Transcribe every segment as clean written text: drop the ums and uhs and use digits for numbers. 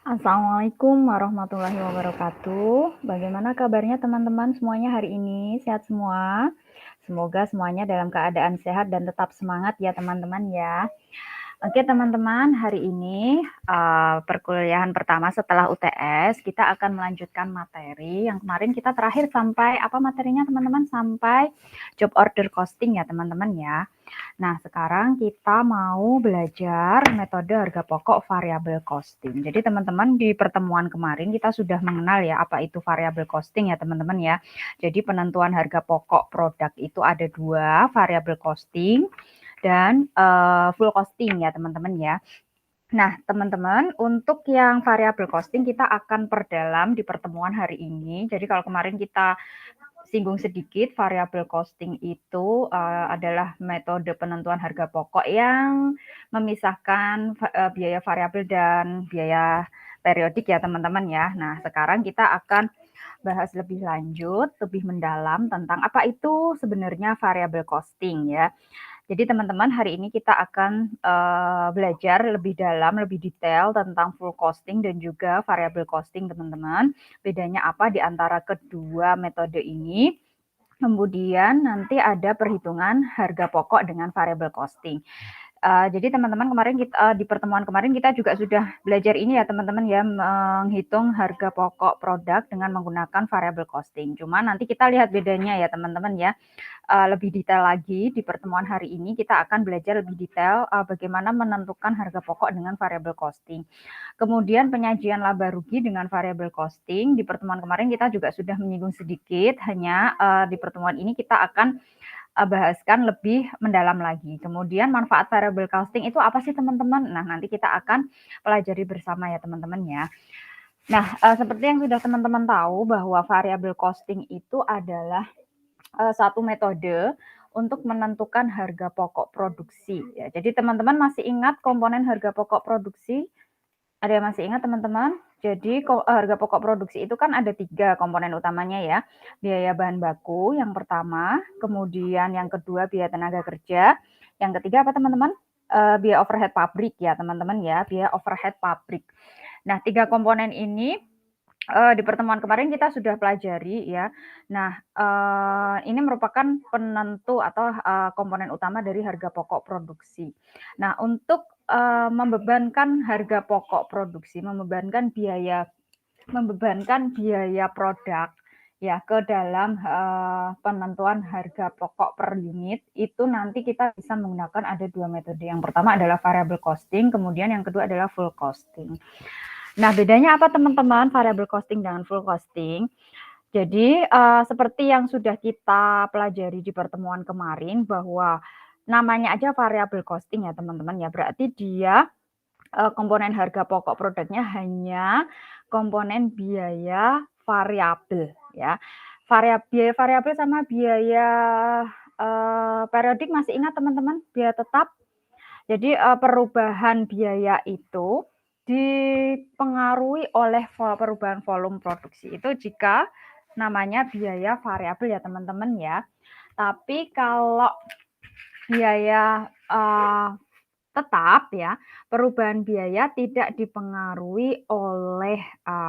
Assalamualaikum warahmatullahi wabarakatuh. Bagaimana kabarnya teman-teman semuanya hari ini? Sehat semua? Semoga semuanya dalam keadaan sehat dan tetap semangat ya teman-teman ya. Oke teman-teman, hari ini perkuliahan pertama setelah UTS kita akan melanjutkan materi yang kemarin kita terakhir sampai apa materinya teman-teman? Sampai job order costing ya teman-teman ya. Nah, sekarang kita mau belajar metode harga pokok variabel costing. Jadi teman-teman di pertemuan kemarin kita sudah mengenal ya apa itu variabel costing ya teman-teman ya. Jadi penentuan harga pokok produk itu ada dua, variabel costing dan full costing ya teman-teman ya. Nah, teman-teman, untuk yang variabel costing kita akan perdalam di pertemuan hari ini. Jadi kalau kemarin kita singgung sedikit, variabel costing itu adalah metode penentuan harga pokok yang memisahkan biaya variabel dan biaya periodik ya teman-teman ya. Nah, sekarang kita akan bahas lebih lanjut, lebih mendalam tentang apa itu sebenarnya variabel costing ya. Jadi teman-teman hari ini kita akan belajar lebih dalam, lebih detail tentang full costing dan juga variable costing teman-teman. Bedanya apa di antara kedua metode ini? Kemudian nanti ada perhitungan harga pokok dengan variable costing. Jadi teman-teman kemarin kita di pertemuan kemarin kita juga sudah belajar ini ya teman-teman ya, menghitung harga pokok produk dengan menggunakan variable costing. Cuma nanti kita lihat bedanya ya teman-teman ya. Lebih detail lagi di pertemuan hari ini kita akan belajar lebih detail bagaimana menentukan harga pokok dengan variable costing. Kemudian penyajian laba rugi dengan variable costing. Di pertemuan kemarin kita juga sudah menyinggung sedikit, hanya di pertemuan ini kita akan bahaskan lebih mendalam lagi. Kemudian manfaat variable costing itu apa sih teman-teman? Nah, nanti kita akan pelajari bersama ya teman-teman ya. Nah, seperti yang sudah teman-teman tahu bahwa variable costing itu adalah satu metode untuk menentukan harga pokok produksi ya. Jadi teman-teman masih ingat komponen harga pokok produksi? Ada yang masih ingat teman-teman? Jadi harga pokok produksi itu kan ada 3 komponen utamanya ya. Biaya bahan baku yang pertama, kemudian yang kedua biaya tenaga kerja, yang ketiga apa teman-teman? Biaya overhead pabrik ya teman-teman ya, biaya overhead pabrik. Nah, 3 komponen ini di pertemuan kemarin kita sudah pelajari ya. Nah, ini merupakan penentu atau komponen utama dari harga pokok produksi. Nah, untuk membebankan harga pokok produksi, membebankan biaya produk ya ke dalam penentuan harga pokok per unit itu nanti kita bisa menggunakan ada dua metode. Yang pertama adalah variable costing, kemudian yang kedua adalah full costing. Nah, bedanya apa teman-teman variable costing dengan full costing? Jadi, seperti yang sudah kita pelajari di pertemuan kemarin bahwa namanya aja variable costing ya teman-teman ya, berarti dia komponen harga pokok produknya hanya komponen biaya variabel ya. Biaya variabel sama biaya periodik masih ingat teman-teman? Biaya tetap. Jadi, perubahan biaya itu dipengaruhi oleh perubahan volume produksi. Itu jika namanya biaya variabel ya teman-teman ya. Tapi kalau biaya tetap ya, perubahan biaya tidak dipengaruhi oleh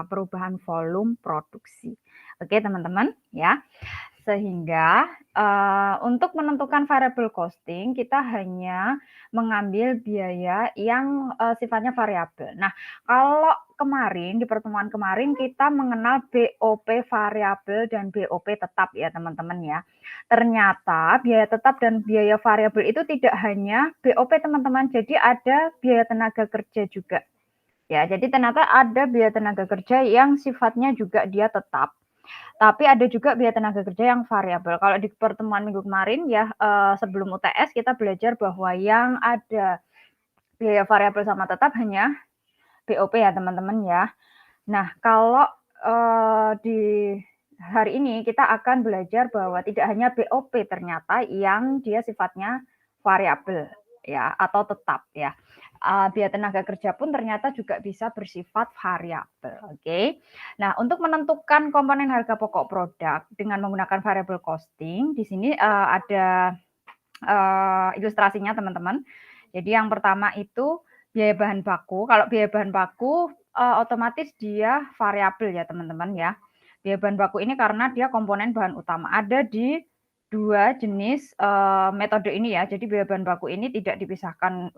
perubahan volume produksi. Oke teman-teman ya. Sehingga untuk menentukan variable costing kita hanya mengambil biaya yang sifatnya variabel. Nah, kalau kemarin di pertemuan kemarin kita mengenal BOP variabel dan BOP tetap ya teman-teman ya. Ternyata biaya tetap dan biaya variabel itu tidak hanya BOP teman-teman, jadi ada biaya tenaga kerja juga. Ya, jadi ternyata ada biaya tenaga kerja yang sifatnya juga dia tetap. Tapi ada juga biaya tenaga kerja yang variabel. Kalau di pertemuan minggu kemarin ya, sebelum UTS kita belajar bahwa yang ada biaya variabel sama tetap hanya BOP ya teman-teman ya. Nah kalau, di hari ini kita akan belajar bahwa tidak hanya BOP ternyata yang dia sifatnya variabel ya atau tetap ya. Biaya tenaga kerja pun ternyata juga bisa bersifat variabel, oke. Nah, untuk menentukan komponen harga pokok produk dengan menggunakan variable costing, di sini ada ilustrasinya teman-teman. Jadi yang pertama itu biaya bahan baku. Kalau biaya bahan baku otomatis dia variabel ya teman-teman ya. Biaya bahan baku ini karena dia komponen bahan utama. Ada di 2 jenis, metode ini ya. Jadi biaya bahan baku ini tidak dipisahkan,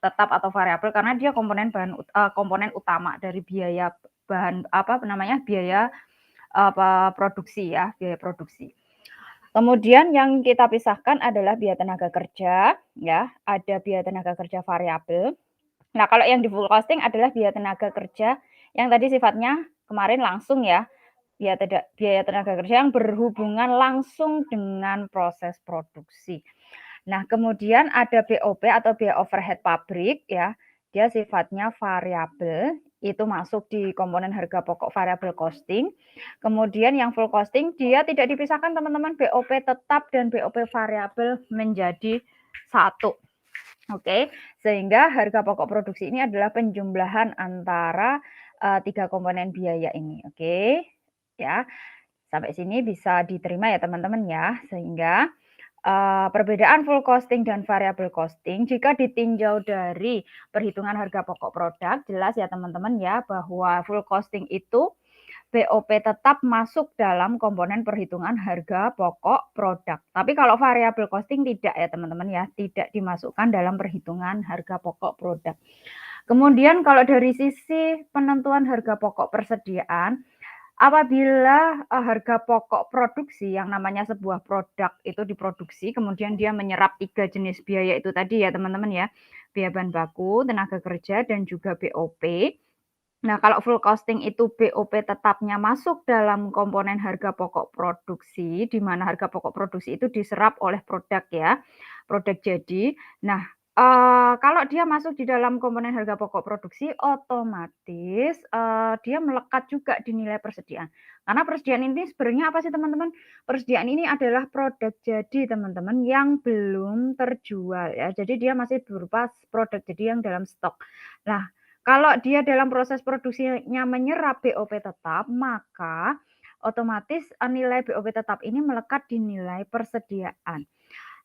tetap atau variabel karena dia komponen utama dari biaya bahan biaya produksi ya, biaya produksi. Kemudian yang kita pisahkan adalah biaya tenaga kerja ya, ada biaya tenaga kerja variabel. Nah, kalau yang di full costing adalah biaya tenaga kerja yang tadi sifatnya kemarin langsung ya, biaya tenaga kerja yang berhubungan langsung dengan proses produksi. Nah, kemudian ada BOP atau biaya overhead pabrik ya, dia sifatnya variabel, itu masuk di komponen harga pokok variable costing. Kemudian yang full costing dia tidak dipisahkan teman-teman, BOP tetap dan BOP variabel menjadi satu. Oke, sehingga harga pokok produksi ini adalah penjumlahan antara 3 komponen biaya ini. Oke, ya. Sampai sini bisa diterima ya teman-teman ya, sehingga perbedaan full costing dan variable costing jika ditinjau dari perhitungan harga pokok produk, jelas ya teman-teman ya bahwa full costing itu BOP tetap masuk dalam komponen perhitungan harga pokok produk. Tapi kalau variable costing tidak ya teman-teman ya, tidak dimasukkan dalam perhitungan harga pokok produk. Kemudian kalau dari sisi penentuan harga pokok persediaan, apabila harga pokok produksi yang namanya sebuah produk itu diproduksi, kemudian dia menyerap 3 jenis biaya itu tadi ya teman-teman ya, biaya bahan baku, tenaga kerja, dan juga BOP. Nah, kalau full costing itu BOP tetapnya masuk dalam komponen harga pokok produksi, di mana harga pokok produksi itu diserap oleh produk ya, produk jadi. Nah, kalau dia masuk di dalam komponen harga pokok produksi, otomatis, dia melekat juga di nilai persediaan. Karena persediaan ini sebenarnya apa sih teman-teman? Persediaan ini adalah produk jadi teman-teman yang belum terjual ya, jadi dia masih berupa produk jadi yang dalam stok. Nah, kalau dia dalam proses produksinya menyerap BOP tetap, maka otomatis, nilai BOP tetap ini melekat di nilai persediaan.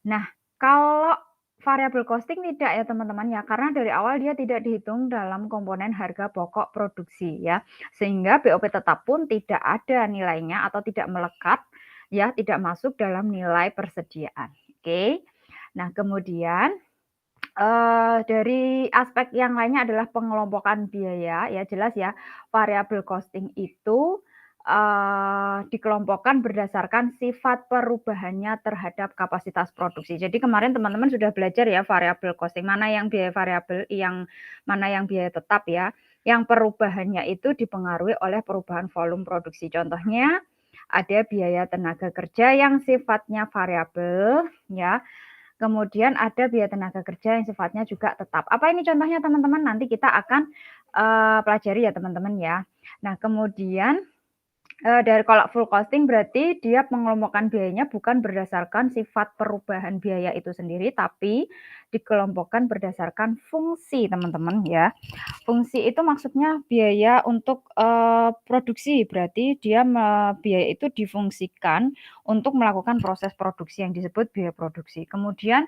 Nah, kalau variable costing tidak ya teman-teman ya, karena dari awal dia tidak dihitung dalam komponen harga pokok produksi ya, sehingga BOP tetap pun tidak ada nilainya atau tidak melekat ya, tidak masuk dalam nilai persediaan. Oke. Nah, kemudian dari aspek yang lainnya adalah pengelompokan biaya, ya jelas ya, variable costing itu, dikelompokkan berdasarkan sifat perubahannya terhadap kapasitas produksi. Jadi kemarin teman-teman sudah belajar ya variable costing, mana yang biaya variabel, mana yang biaya tetap ya, yang perubahannya itu dipengaruhi oleh perubahan volume produksi. Contohnya, ada biaya tenaga kerja yang sifatnya variabel ya, kemudian ada biaya tenaga kerja yang sifatnya juga tetap. Apa ini contohnya teman-teman? Nanti kita akan pelajari ya teman-teman ya. Nah, kemudian dari kalau full costing berarti dia mengelompokkan biayanya bukan berdasarkan sifat perubahan biaya itu sendiri, tapi dikelompokkan berdasarkan fungsi teman-teman ya. Fungsi itu maksudnya biaya untuk produksi, berarti dia biaya itu difungsikan untuk melakukan proses produksi yang disebut biaya produksi. Kemudian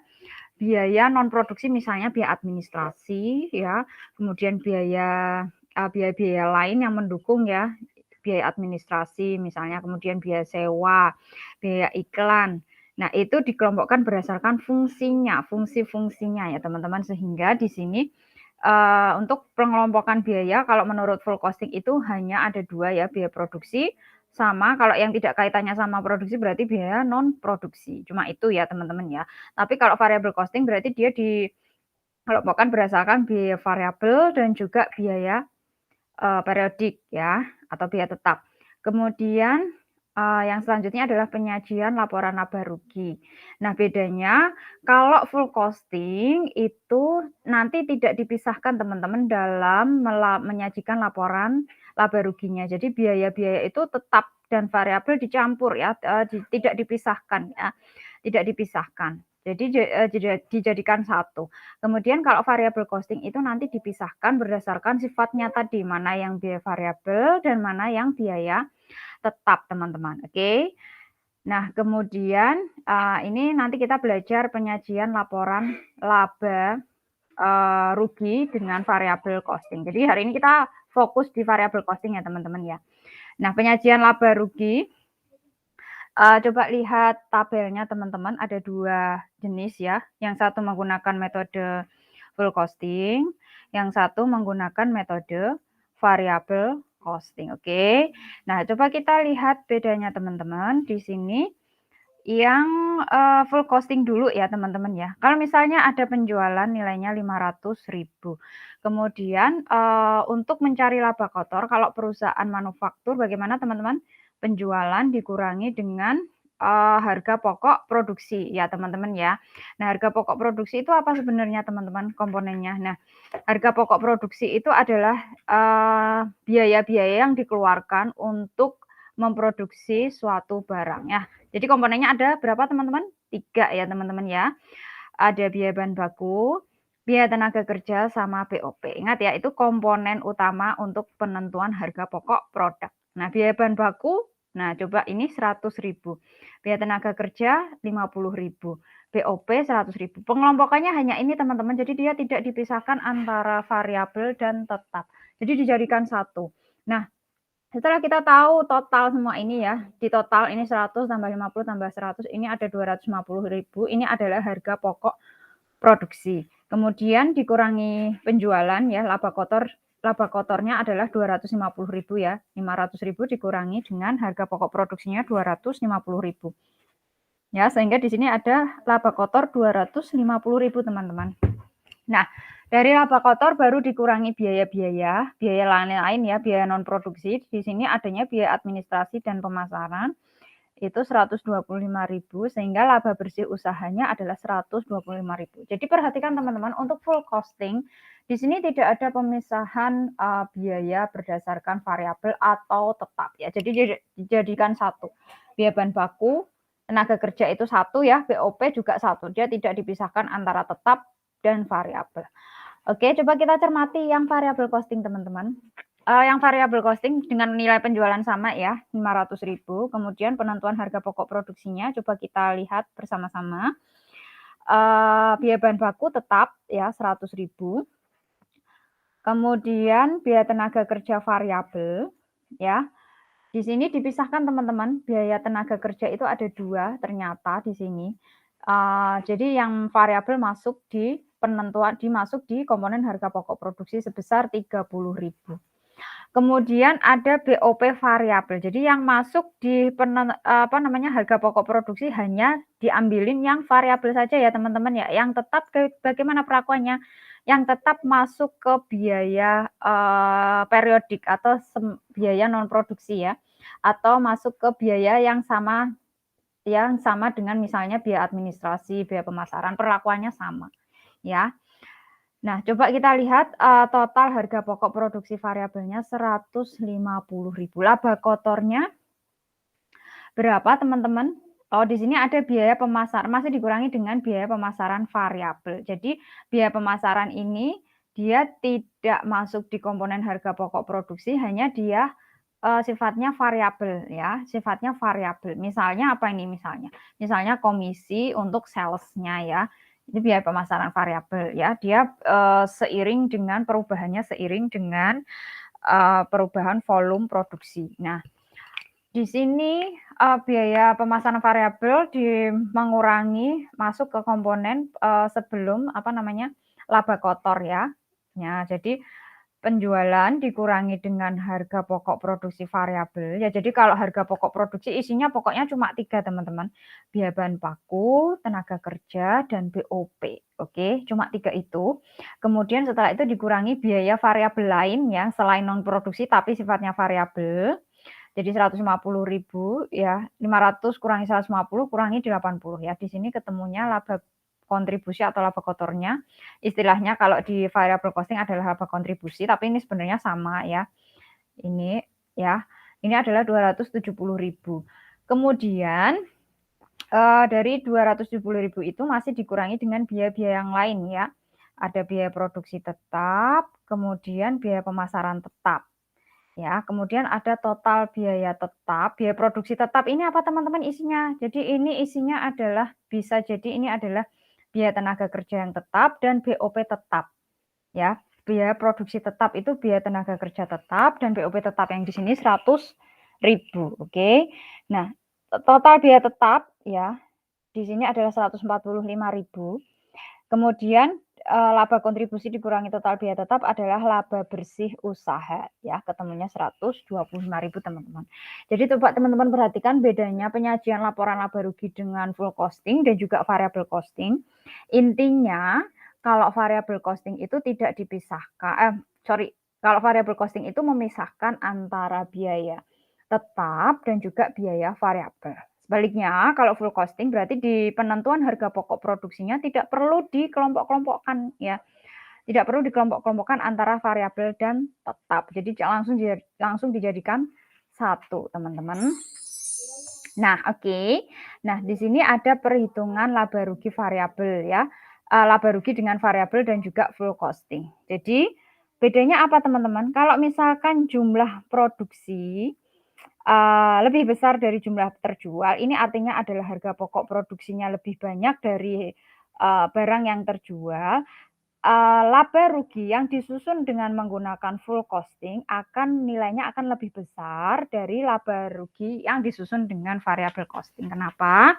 biaya non produksi misalnya biaya administrasi ya, kemudian biaya-biaya lain yang mendukung ya, biaya administrasi misalnya, kemudian biaya sewa, biaya iklan. Nah, itu dikelompokkan berdasarkan fungsinya, fungsi-fungsinya ya teman-teman, sehingga di sini untuk pengelompokan biaya kalau menurut full costing itu hanya ada 2 ya, biaya produksi sama kalau yang tidak kaitannya sama produksi berarti biaya non produksi. Cuma itu ya teman-teman ya. Tapi kalau variable costing berarti dia dikelompokkan berdasarkan biaya variabel dan juga biaya periodik ya, atau biaya tetap. Kemudian yang selanjutnya adalah penyajian laporan laba rugi. Nah, bedanya kalau full costing itu nanti tidak dipisahkan teman-teman dalam menyajikan laporan laba ruginya. Jadi biaya-biaya itu tetap dan variabel dicampur ya, tidak dipisahkan ya, tidak dipisahkan. Jadi dijadikan satu. Kemudian kalau variable costing itu nanti dipisahkan berdasarkan sifatnya tadi, mana yang biaya variabel dan mana yang biaya tetap teman-teman, oke. Nah, kemudian ini nanti kita belajar penyajian laporan laba rugi dengan variable costing. Jadi hari ini kita fokus di variable costing ya teman-teman ya. Nah, penyajian laba rugi, coba lihat tabelnya teman-teman, ada 2 jenis ya, yang satu menggunakan metode full costing, yang satu menggunakan metode variable costing, oke. Nah, coba kita lihat bedanya teman-teman, di sini yang, full costing dulu ya teman-teman ya. Kalau misalnya ada penjualan nilainya 500.000, kemudian, untuk mencari laba kotor kalau perusahaan manufaktur bagaimana teman-teman? Penjualan dikurangi dengan, harga pokok produksi ya teman-teman ya. Nah, harga pokok produksi itu apa sebenarnya teman-teman komponennya? Nah, harga pokok produksi itu adalah, biaya-biaya yang dikeluarkan untuk memproduksi suatu barang ya. Jadi komponennya ada berapa teman-teman? 3 ya teman-teman ya. Ada biaya bahan baku, biaya tenaga kerja, sama BOP. Ingat ya, itu komponen utama untuk penentuan harga pokok produk. Nah, biaya bahan baku, nah coba ini 100.000, biaya tenaga kerja 50.000, BOP 100.000. Pengelompokannya hanya ini teman-teman, jadi dia tidak dipisahkan antara variabel dan tetap. Jadi dijadikan satu. Nah, setelah kita tahu total semua ini ya, di total ini 100 tambah 50 tambah 100, ini ada 250.000, ini adalah harga pokok produksi. Kemudian dikurangi penjualan ya, laba kotornya adalah 250.000 ya, 500.000 dikurangi dengan harga pokok produksinya 250.000. Ya, sehingga di sini ada laba kotor 250.000 teman-teman. Nah, dari laba kotor baru dikurangi biaya-biaya, biaya lain-lain ya, biaya non produksi. Di sini adanya biaya administrasi dan pemasaran itu 125.000 sehingga laba bersih usahanya adalah 125.000. Jadi perhatikan teman-teman, untuk full costing di sini tidak ada pemisahan biaya berdasarkan variabel atau tetap ya. Jadi dijadikan satu. Biaya bahan baku, tenaga kerja itu satu ya, BOP juga satu. Dia tidak dipisahkan antara tetap dan variabel. Oke, coba kita cermati yang variabel costing teman-teman. Yang variabel costing dengan nilai penjualan sama ya, 500.000, kemudian penentuan harga pokok produksinya coba kita lihat bersama-sama. Biaya bahan baku tetap ya 100.000. Kemudian biaya tenaga kerja variabel ya. Di sini dipisahkan teman-teman, biaya tenaga kerja itu ada 2 ternyata di sini. Jadi yang variabel masuk di penentuan dimasuk di komponen harga pokok produksi sebesar 30.000. Kemudian ada BOP variabel. Jadi yang masuk di harga pokok produksi hanya diambilin yang variabel saja ya teman-teman ya. Yang tetap bagaimana perlakuannya? Yang tetap masuk ke biaya periodik atau biaya non produksi ya. Atau masuk ke biaya yang sama dengan misalnya biaya administrasi, biaya pemasaran, perlakuannya sama ya. Nah, coba kita lihat, total harga pokok produksi variabelnya 150.000. Laba kotornya berapa teman-teman? Oh, di sini ada biaya pemasaran, masih dikurangi dengan biaya pemasaran variabel. Jadi, biaya pemasaran ini dia tidak masuk di komponen harga pokok produksi, hanya dia, sifatnya variabel ya, sifatnya variabel. Misalnya apa ini misalnya? Misalnya komisi untuk sales-nya ya. Ini biaya pemasaran variabel ya, dia seiring dengan perubahan volume produksi. Nah, di sini biaya pemasaran variabel mengurangi masuk ke komponen sebelum laba kotor ya. Ya, jadi penjualan dikurangi dengan harga pokok produksi variabel. Ya, jadi kalau harga pokok produksi isinya pokoknya cuma 3 teman-teman. Biaya bahan baku, tenaga kerja, dan BOP. Oke, cuma 3 itu. Kemudian setelah itu dikurangi biaya variabel lain yang selain non produksi tapi sifatnya variabel. Jadi 150.000 ya, 500 kurangi 150 kurangi 80 ya. Di sini ketemunya laba kontribusi atau laba kotornya. Istilahnya kalau di variable costing adalah laba kontribusi, tapi ini sebenarnya sama ya. Ini ya, ini adalah 270.000. Kemudian dari 270.000 itu masih dikurangi dengan biaya-biaya yang lain ya. Ada biaya produksi tetap, kemudian biaya pemasaran tetap. Ya, kemudian ada total biaya tetap, biaya produksi tetap ini apa teman-teman isinya? Jadi ini isinya adalah bisa jadi ini adalah biaya tenaga kerja yang tetap dan BOP tetap. Ya. biaya produksi tetap itu biaya tenaga kerja tetap dan BOP tetap yang di sini 100.000. Oke. Nah, total biaya tetap ya di sini adalah 145.000. Kemudian laba kontribusi dikurangi total biaya tetap adalah laba bersih usaha ya, ketemunya 125.000 teman-teman. Jadi coba teman-teman perhatikan bedanya penyajian laporan laba rugi dengan full costing dan juga variable costing. Intinya kalau variable costing itu tidak dipisahkan, kalau variable costing itu memisahkan antara biaya tetap dan juga biaya variabel. Sebaliknya, kalau full costing berarti di penentuan harga pokok produksinya tidak perlu dikelompok-kelompokkan ya. Tidak perlu dikelompok-kelompokkan antara variabel dan tetap. Jadi langsung dijadikan satu, teman-teman. Nah, oke. Nah, di sini ada perhitungan laba rugi variabel ya. Laba rugi dengan variabel dan juga full costing. Jadi, bedanya apa teman-teman? Kalau misalkan jumlah produksi lebih besar dari jumlah terjual, ini artinya adalah harga pokok produksinya lebih banyak dari barang yang terjual. Laba rugi yang disusun dengan menggunakan full costing nilainya akan lebih besar dari laba rugi yang disusun dengan variable costing. Kenapa?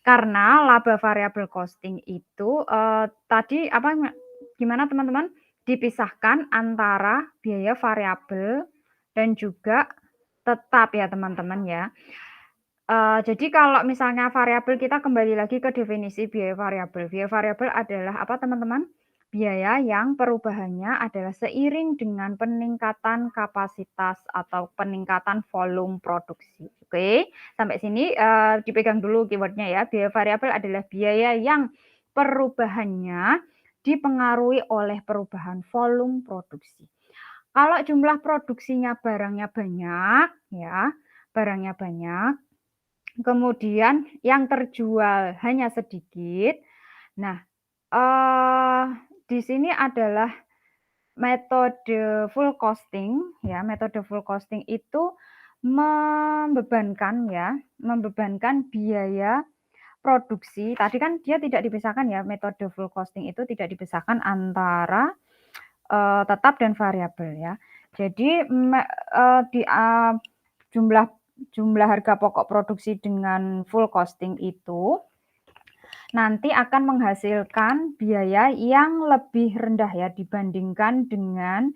Karena laba variable costing itu tadi gimana teman-teman? Dipisahkan antara biaya variabel dan juga tetap ya teman-teman ya. Jadi kalau misalnya variabel, kita kembali lagi ke definisi biaya variabel. Biaya variabel adalah apa teman-teman? Biaya yang perubahannya adalah seiring dengan peningkatan kapasitas atau peningkatan volume produksi. Oke, sampai sini dipegang dulu keywordnya ya. Biaya variabel adalah biaya yang perubahannya dipengaruhi oleh perubahan volume produksi. Kalau jumlah produksinya barangnya banyak, ya, barangnya banyak, kemudian yang terjual hanya sedikit. Nah, di sini adalah metode full costing ya. Metode full costing itu membebankan biaya produksi. Tadi kan dia tidak dipisahkan ya, metode full costing itu tidak dipisahkan antara tetap dan variabel ya. Jadi jumlah jumlah harga pokok produksi dengan full costing itu nanti akan menghasilkan biaya yang lebih rendah ya dibandingkan dengan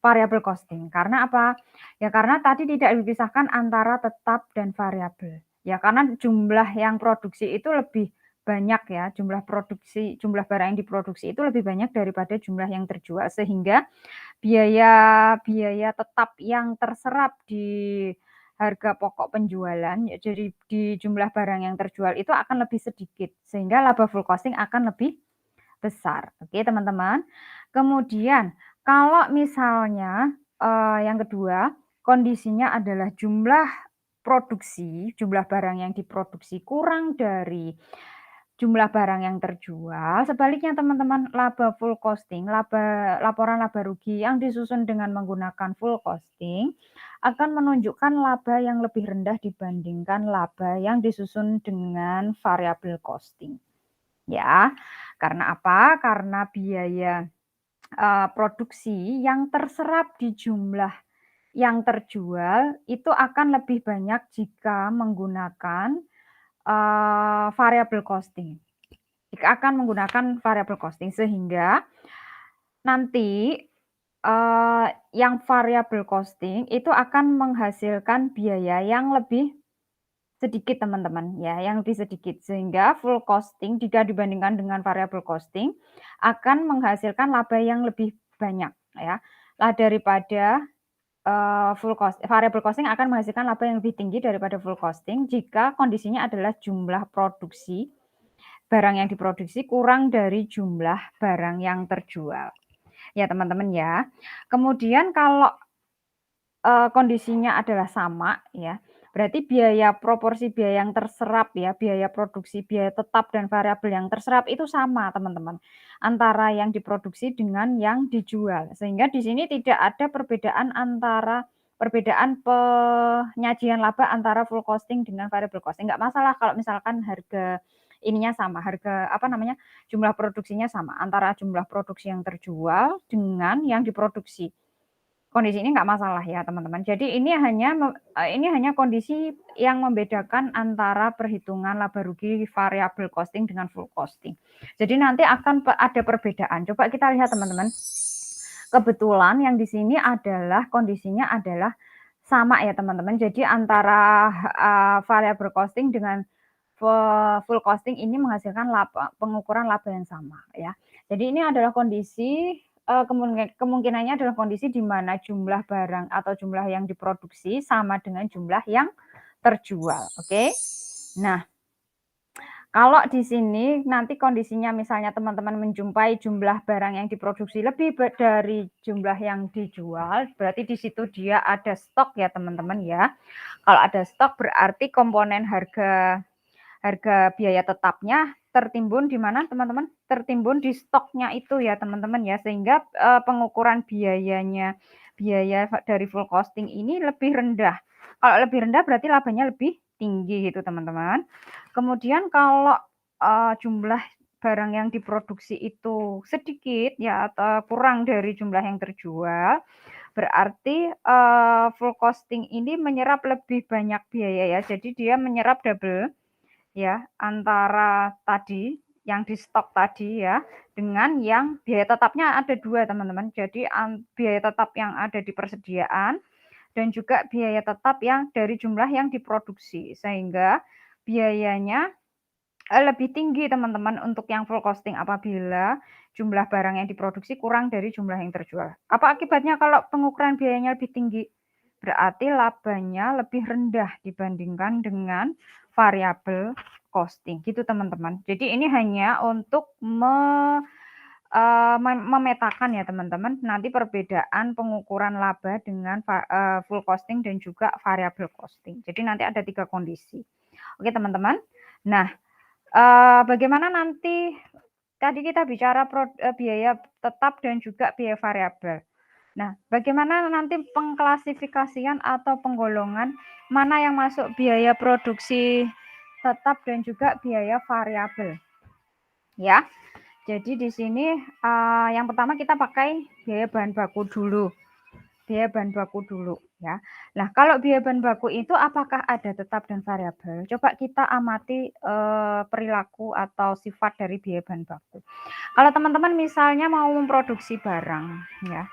variable costing. Karena apa? Ya karena tadi tidak dipisahkan antara tetap dan variabel. Ya karena jumlah yang produksi itu lebih banyak ya, jumlah barang yang diproduksi itu lebih banyak daripada jumlah yang terjual, sehingga biaya tetap yang terserap di harga pokok penjualan, ya jadi di jumlah barang yang terjual itu akan lebih sedikit, sehingga laba full costing akan lebih besar. Oke, teman-teman. Kemudian kalau misalnya yang kedua, kondisinya adalah jumlah barang yang diproduksi kurang dari jumlah barang yang terjual. Sebaliknya teman-teman, laba full costing, laporan laba rugi yang disusun dengan menggunakan full costing akan menunjukkan laba yang lebih rendah dibandingkan laba yang disusun dengan variable costing. Ya, karena apa? Karena biaya produksi yang terserap di jumlah yang terjual itu akan lebih banyak jika menggunakan variable costing. Jika akan menggunakan variable costing, sehingga nanti yang variable costing itu akan menghasilkan biaya yang lebih sedikit teman-teman ya, yang lebih sedikit, sehingga full costing jika dibandingkan dengan variable costing akan menghasilkan laba yang lebih banyak ya, lah daripada variable costing akan menghasilkan laba yang lebih tinggi daripada full costing jika kondisinya adalah jumlah produksi barang yang diproduksi kurang dari jumlah barang yang terjual. Ya teman-teman ya. Kemudian kalau kondisinya adalah sama ya, berarti proporsi biaya yang terserap ya, biaya produksi, biaya tetap dan variabel yang terserap itu sama teman-teman, antara yang diproduksi dengan yang dijual. Sehingga di sini tidak ada perbedaan penyajian laba antara full costing dengan variable costing. Nggak masalah kalau misalkan harga ininya sama, harga apa namanya, jumlah produksinya sama antara jumlah produksi yang terjual dengan yang diproduksi. Kondisi ini nggak masalah ya teman-teman. Jadi ini hanya kondisi yang membedakan antara perhitungan laba rugi variable costing dengan full costing. Jadi nanti akan ada perbedaan. Coba kita lihat teman-teman. Kebetulan yang di sini adalah kondisinya adalah sama ya teman-teman. Jadi antara variable costing dengan full costing ini menghasilkan pengukuran laba yang sama ya. Jadi ini adalah kondisi kemungkinannya adalah kondisi di mana jumlah barang atau jumlah yang diproduksi sama dengan jumlah yang terjual. Oke. Nah, kalau di sini nanti kondisinya misalnya teman-teman menjumpai jumlah barang yang diproduksi lebih dari jumlah yang dijual, berarti di situ dia ada stok ya teman-teman ya. Kalau ada stok berarti komponen harga biaya tetapnya tertimbun di mana teman-teman? Tertimbun di stoknya itu ya teman-teman ya, sehingga pengukuran biaya dari full costing ini lebih rendah. Kalau lebih rendah berarti labanya lebih tinggi gitu teman-teman. Kemudian kalau jumlah barang yang diproduksi itu sedikit ya atau kurang dari jumlah yang terjual, berarti full costing ini menyerap lebih banyak biaya ya. Jadi dia menyerap double ya antara tadi yang di stok tadi ya dengan yang biaya tetapnya ada dua teman-teman. Jadi biaya tetap yang ada di persediaan dan juga biaya tetap yang dari jumlah yang diproduksi, sehingga biayanya lebih tinggi teman-teman untuk yang full costing apabila jumlah barang yang diproduksi kurang dari jumlah yang terjual. Apa akibatnya kalau pengukuran biayanya lebih tinggi? Berarti labanya lebih rendah dibandingkan dengan variabel costing gitu teman-teman. Jadi ini hanya untuk memetakan ya teman-teman nanti perbedaan pengukuran laba dengan full costing dan juga variable costing. Jadi nanti ada 3 kondisi. Oke teman-teman. Nah, bagaimana nanti tadi kita bicara biaya tetap dan juga biaya variabel. Nah, bagaimana nanti pengklasifikasian atau penggolongan mana yang masuk biaya produksi tetap dan juga biaya variabel? Ya. Jadi di sini yang pertama kita pakai biaya bahan baku dulu. Biaya bahan baku dulu ya. Nah, kalau biaya bahan baku itu apakah ada tetap dan variabel? Coba kita amati perilaku atau sifat dari biaya bahan baku. Kalau teman-teman misalnya mau memproduksi barang ya,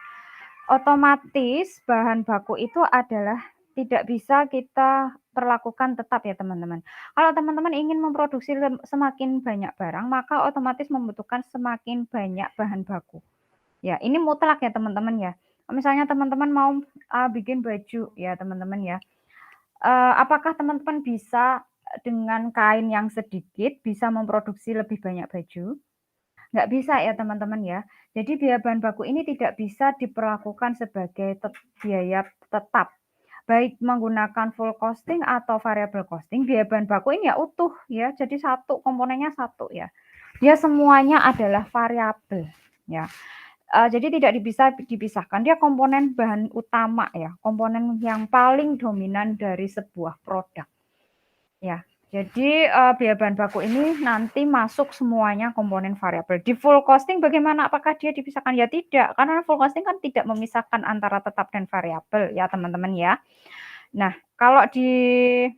otomatis bahan baku itu adalah tidak bisa kita perlakukan tetap ya teman-teman. Kalau teman-teman ingin memproduksi semakin banyak barang, maka otomatis membutuhkan semakin banyak bahan baku. Ya, ini mutlak ya teman-teman ya. Misalnya teman-teman mau bikin baju ya teman-teman ya. Apakah teman-teman bisa dengan kain yang sedikit bisa memproduksi lebih banyak baju? Nggak bisa ya teman-teman ya. Jadi biaya bahan baku ini tidak bisa diperlakukan sebagai biaya tetap. Baik menggunakan full costing atau variable costing, biaya bahan baku ini ya utuh ya. Jadi satu komponennya satu ya. Dia semuanya adalah variabel ya. Jadi tidak bisa dipisahkan. Dia komponen bahan utama ya, komponen yang paling dominan dari sebuah produk. Ya. Jadi biaya bahan baku ini nanti masuk semuanya komponen variabel. Di full costing bagaimana? Apakah dia dipisahkan? Ya tidak, karena full costing kan tidak memisahkan antara tetap dan variabel ya teman-teman ya. Nah, kalau di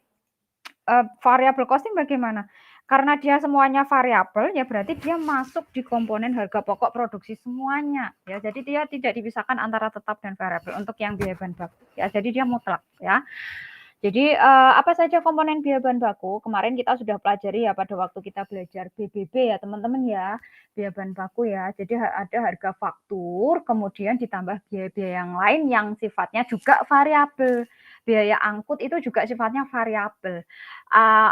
variabel costing bagaimana? Karena dia semuanya variabel, ya berarti dia masuk di komponen harga pokok produksi semuanya. Ya, jadi dia tidak dipisahkan antara tetap dan variabel untuk yang biaya bahan baku. Ya, jadi dia mutlak ya. Jadi apa saja komponen biaya bahan baku? Kemarin kita sudah pelajari ya pada waktu kita belajar BBB ya teman-teman ya, biaya bahan baku ya. Jadi ada harga faktur, kemudian ditambah biaya-biaya yang lain yang sifatnya juga variabel. Biaya angkut itu juga sifatnya variabel.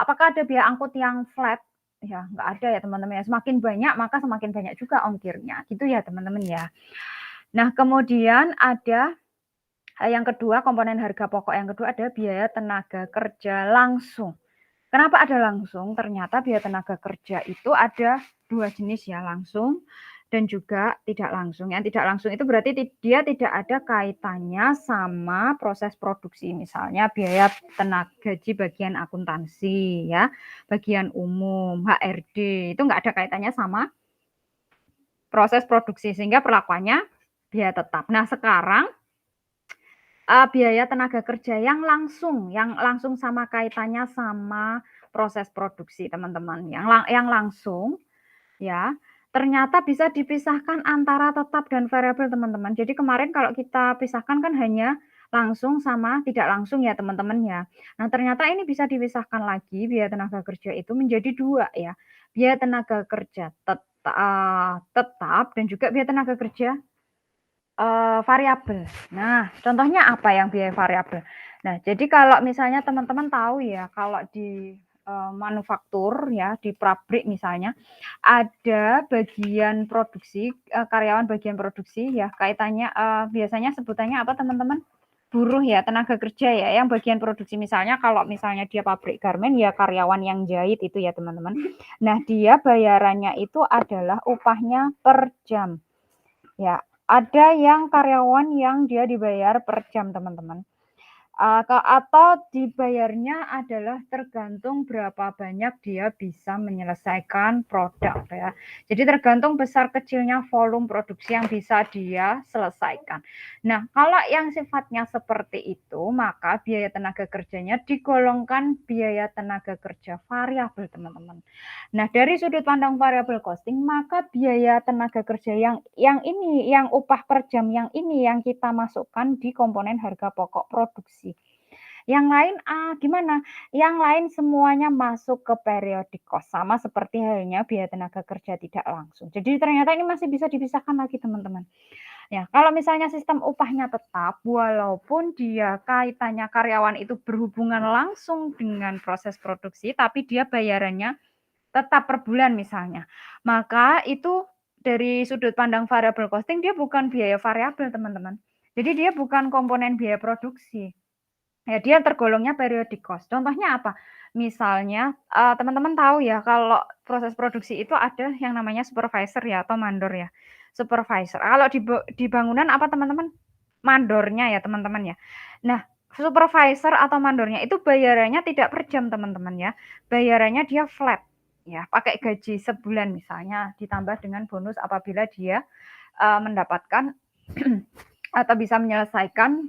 Apakah ada biaya angkut yang flat? Ya, nggak ada ya teman-teman ya. Semakin banyak maka semakin banyak juga ongkirnya. Gitu ya teman-teman ya. Nah, kemudian ada yang kedua, komponen harga pokok yang kedua adalah biaya tenaga kerja langsung. Kenapa ada langsung? Ternyata biaya tenaga kerja itu ada 2 jenis ya, langsung dan juga tidak langsung. Yang tidak langsung itu berarti dia tidak ada kaitannya sama proses produksi. Misalnya biaya tenaga gaji bagian akuntansi ya, bagian umum, HRD, itu nggak ada kaitannya sama proses produksi sehingga perlakuannya biaya tetap. Nah, sekarang biaya tenaga kerja yang langsung sama kaitannya sama proses produksi, teman-teman. Yang langsung ya, ternyata bisa dipisahkan antara tetap dan variabel, teman-teman. Jadi kemarin kalau kita pisahkan kan hanya langsung sama tidak langsung ya, teman-teman ya. Nah, ternyata ini bisa dipisahkan lagi biaya tenaga kerja itu menjadi 2 ya. Biaya tenaga kerja tetap dan juga biaya tenaga kerja variabel. Nah, contohnya apa yang biaya variabel? Nah, jadi kalau misalnya teman-teman tahu ya, kalau di manufaktur ya, di pabrik misalnya, ada bagian produksi, karyawan bagian produksi ya, kaitannya biasanya sebutannya apa teman-teman? Buruh ya, tenaga kerja ya, yang bagian produksi. Misalnya kalau misalnya dia pabrik garmen ya karyawan yang jahit itu ya teman-teman. Nah, dia bayarannya itu adalah upahnya per jam. Ya, ada yang karyawan yang dia dibayar per jam, teman-teman. Atau dibayarnya adalah tergantung berapa banyak dia bisa menyelesaikan produk ya. Jadi tergantung besar kecilnya volume produksi yang bisa dia selesaikan. Nah, kalau yang sifatnya seperti itu, maka biaya tenaga kerjanya digolongkan biaya tenaga kerja variabel, teman-teman. Nah, dari sudut pandang variable costing, maka biaya tenaga kerja yang upah per jam yang ini yang kita masukkan di komponen harga pokok produksi. Yang lain gimana? Yang lain semuanya masuk ke periodic cost, sama seperti halnya biaya tenaga kerja tidak langsung. Jadi ternyata ini masih bisa dipisahkan lagi, teman-teman. Ya, kalau misalnya sistem upahnya tetap, walaupun dia kaitannya karyawan itu berhubungan langsung dengan proses produksi, tapi dia bayarannya tetap per bulan misalnya. Maka itu dari sudut pandang variable costing dia bukan biaya variabel, teman-teman. Jadi dia bukan komponen biaya produksi. Ya, dia tergolongnya periodic cost. Contohnya apa? Misalnya, teman-teman tahu ya kalau proses produksi itu ada yang namanya supervisor ya atau mandor ya. Supervisor. Kalau di bangunan apa teman-teman? Mandornya ya teman-teman ya. Nah, supervisor atau mandornya itu bayarannya tidak per jam teman-teman ya. Bayarannya dia flat ya, pakai gaji sebulan misalnya ditambah dengan bonus apabila dia mendapatkan atau bisa menyelesaikan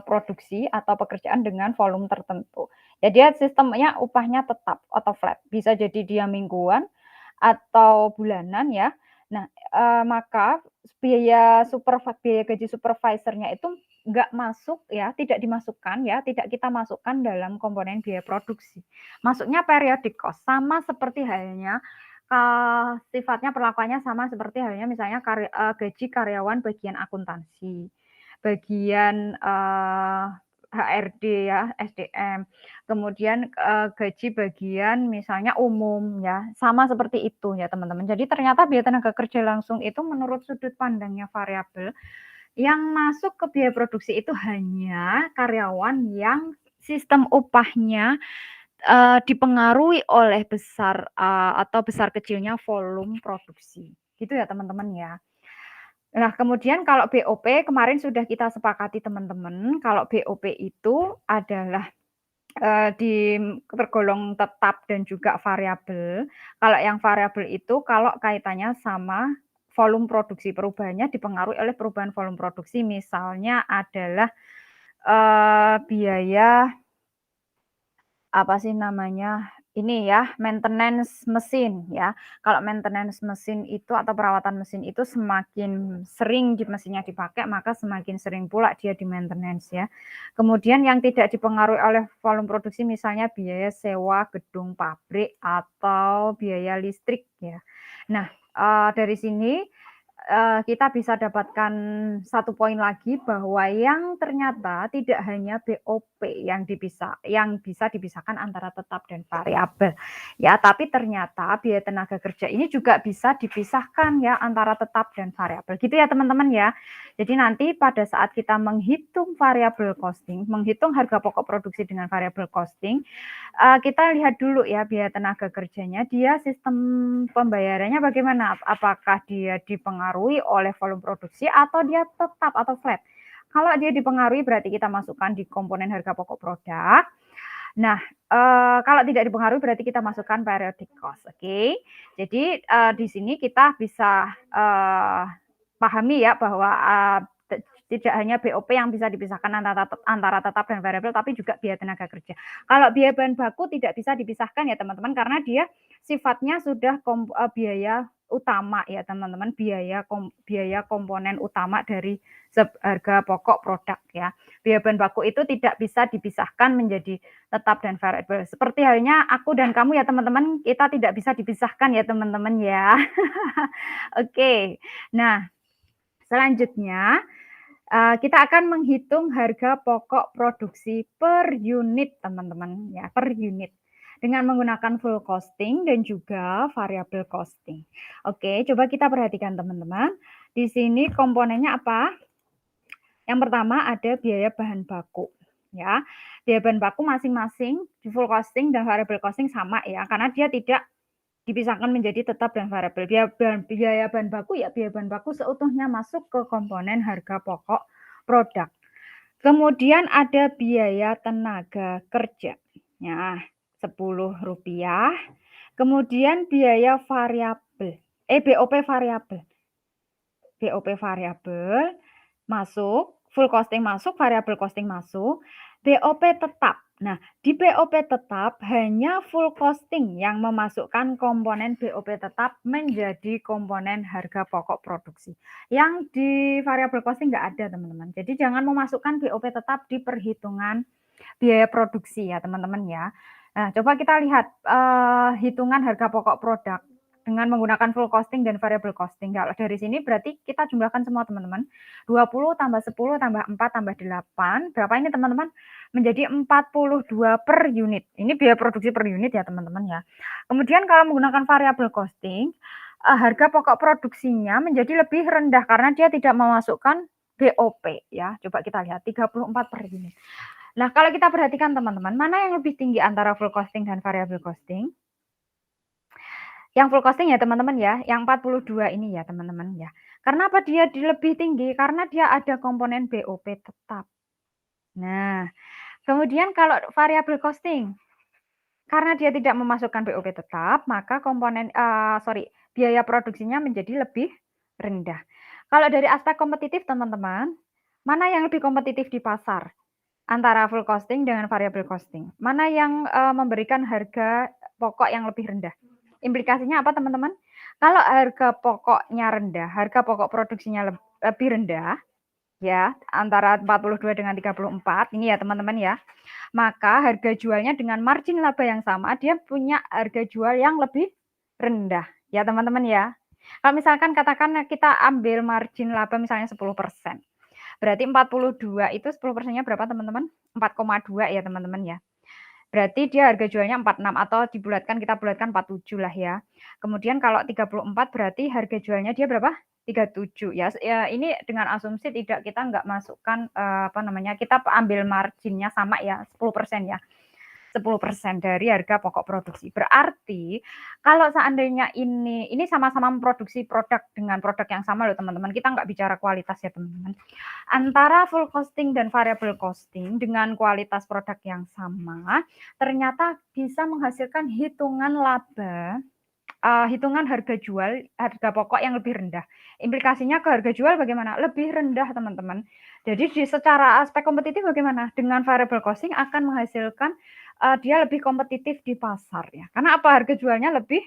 produksi atau pekerjaan dengan volume tertentu. Ya dia sistemnya upahnya tetap atau flat. Bisa jadi dia mingguan atau bulanan ya. Nah, maka biaya gaji supervisornya itu nggak masuk ya, tidak dimasukkan ya, tidak kita masukkan dalam komponen biaya produksi. Masuknya periodic cost, sama seperti halnya sifatnya perlakuannya sama seperti halnya misalnya gaji karyawan bagian akuntansi, bagian HRD ya, SDM, kemudian gaji bagian misalnya umum ya, sama seperti itu ya teman-teman. Jadi ternyata biaya tenaga kerja langsung itu menurut sudut pandangnya variabel, yang masuk ke biaya produksi itu hanya karyawan yang sistem upahnya dipengaruhi oleh atau besar kecilnya volume produksi. Gitu ya teman-teman ya. Nah kemudian kalau BOP kemarin sudah kita sepakati teman-teman, kalau BOP itu adalah, tergolong tetap dan juga variabel. Kalau yang variabel itu kalau kaitannya sama volume produksi, perubahannya dipengaruhi oleh perubahan volume produksi. Misalnya adalah, biaya apa sih namanya, ini ya, maintenance mesin ya. Kalau maintenance mesin itu atau perawatan mesin itu semakin sering mesinnya dipakai, maka semakin sering pula dia di-maintenance ya. Kemudian yang tidak dipengaruhi oleh volume produksi misalnya biaya sewa gedung pabrik atau biaya listrik ya. Nah, dari sini kita bisa dapatkan satu poin lagi bahwa yang ternyata tidak hanya BOP yang bisa dipisahkan antara tetap dan variabel, ya, tapi ternyata biaya tenaga kerja ini juga bisa dipisahkan ya antara tetap dan variabel, gitu ya teman-teman ya. Jadi nanti pada saat kita menghitung variable costing, menghitung harga pokok produksi dengan variable costing, kita lihat dulu ya biaya tenaga kerjanya, dia sistem pembayarannya bagaimana? Apakah dia dipengaruhi oleh volume produksi atau dia tetap atau flat? Kalau dia dipengaruhi berarti kita masukkan di komponen harga pokok produk. Nah, kalau tidak dipengaruhi berarti kita masukkan periodic cost, oke. Jadi, di sini kita bisa, pahami ya bahwa, tidak hanya BOP yang bisa dipisahkan antara tetap dan variabel, tapi juga biaya tenaga kerja. Kalau biaya bahan baku tidak bisa dipisahkan ya teman-teman, karena dia sifatnya sudah biaya utama ya teman-teman, biaya komponen utama dari harga pokok produk ya. Biaya bahan baku itu tidak bisa dipisahkan menjadi tetap dan variabel. Seperti halnya aku dan kamu ya teman-teman, kita tidak bisa dipisahkan ya teman-teman ya. Oke. Nah, selanjutnya kita akan menghitung harga pokok produksi per unit teman-teman ya, per unit. Dengan menggunakan full costing dan juga variable costing. Oke, coba kita perhatikan teman-teman. Di sini komponennya apa? Yang pertama ada biaya bahan baku ya. Biaya bahan baku masing-masing di full costing dan variable costing sama ya, karena dia tidak dipisahkan menjadi tetap dan variabel. Biaya bahan baku ya biaya bahan baku seutuhnya masuk ke komponen harga pokok produk. Kemudian ada biaya tenaga kerja. Ya, Rp10. Kemudian biaya variabel. BOP variabel. BOP variabel masuk, full costing masuk, variable costing masuk, BOP tetap. Nah, di BOP tetap hanya full costing yang memasukkan komponen BOP tetap menjadi komponen harga pokok produksi. Yang di variable costing nggak ada, teman-teman. Jadi jangan memasukkan BOP tetap di perhitungan biaya produksi ya, teman-teman ya. Nah, coba kita lihat hitungan harga pokok produk dengan menggunakan full costing dan variable costing. Kalau dari sini berarti kita jumlahkan semua teman-teman. 20 tambah 10 tambah 4 tambah 8. Berapa ini teman-teman? Menjadi 42 per unit. Ini biaya produksi per unit ya teman-teman ya. Kemudian kalau menggunakan variable costing, harga pokok produksinya menjadi lebih rendah karena dia tidak memasukkan BOP ya. Coba kita lihat 34 per unit. Nah, kalau kita perhatikan teman-teman, mana yang lebih tinggi antara full costing dan variable costing? Yang full costing ya teman-teman ya, yang 42 ini ya teman-teman ya. Karena apa dia lebih tinggi? Karena dia ada komponen BOP tetap. Nah, kemudian kalau variable costing, karena dia tidak memasukkan BOP tetap, maka biaya produksinya menjadi lebih rendah. Kalau dari aspek kompetitif teman-teman, mana yang lebih kompetitif di pasar? Antara full costing dengan variable costing. Mana yang memberikan harga pokok yang lebih rendah? Implikasinya apa teman-teman? Kalau harga pokoknya rendah, harga pokok produksinya lebih rendah, ya antara 42 dengan 34, ini ya teman-teman ya, maka harga jualnya dengan margin laba yang sama, dia punya harga jual yang lebih rendah, ya teman-teman ya. Kalau misalkan katakan kita ambil margin laba misalnya 10%, berarti 42 itu 10%-nya berapa teman-teman? 4,2 ya teman-teman ya. Berarti dia harga jualnya 46 atau kita bulatkan 47 lah ya. Kemudian kalau 34 berarti harga jualnya dia berapa? 37 ya. Ini dengan asumsi kita nggak masukkan kita ambil marginnya sama ya 10% ya. 10% dari harga pokok produksi. Berarti kalau seandainya ini sama-sama memproduksi produk dengan produk yang sama loh teman-teman. Kita nggak bicara kualitas ya teman-teman. Antara full costing dan variable costing dengan kualitas produk yang sama, ternyata bisa menghasilkan hitungan laba, hitungan harga jual, harga pokok yang lebih rendah. Implikasinya ke harga jual bagaimana? Lebih rendah teman-teman. Jadi secara aspek kompetitif bagaimana? Dengan variable costing akan menghasilkan dia lebih kompetitif di pasar ya. Karena apa? Harga jualnya lebih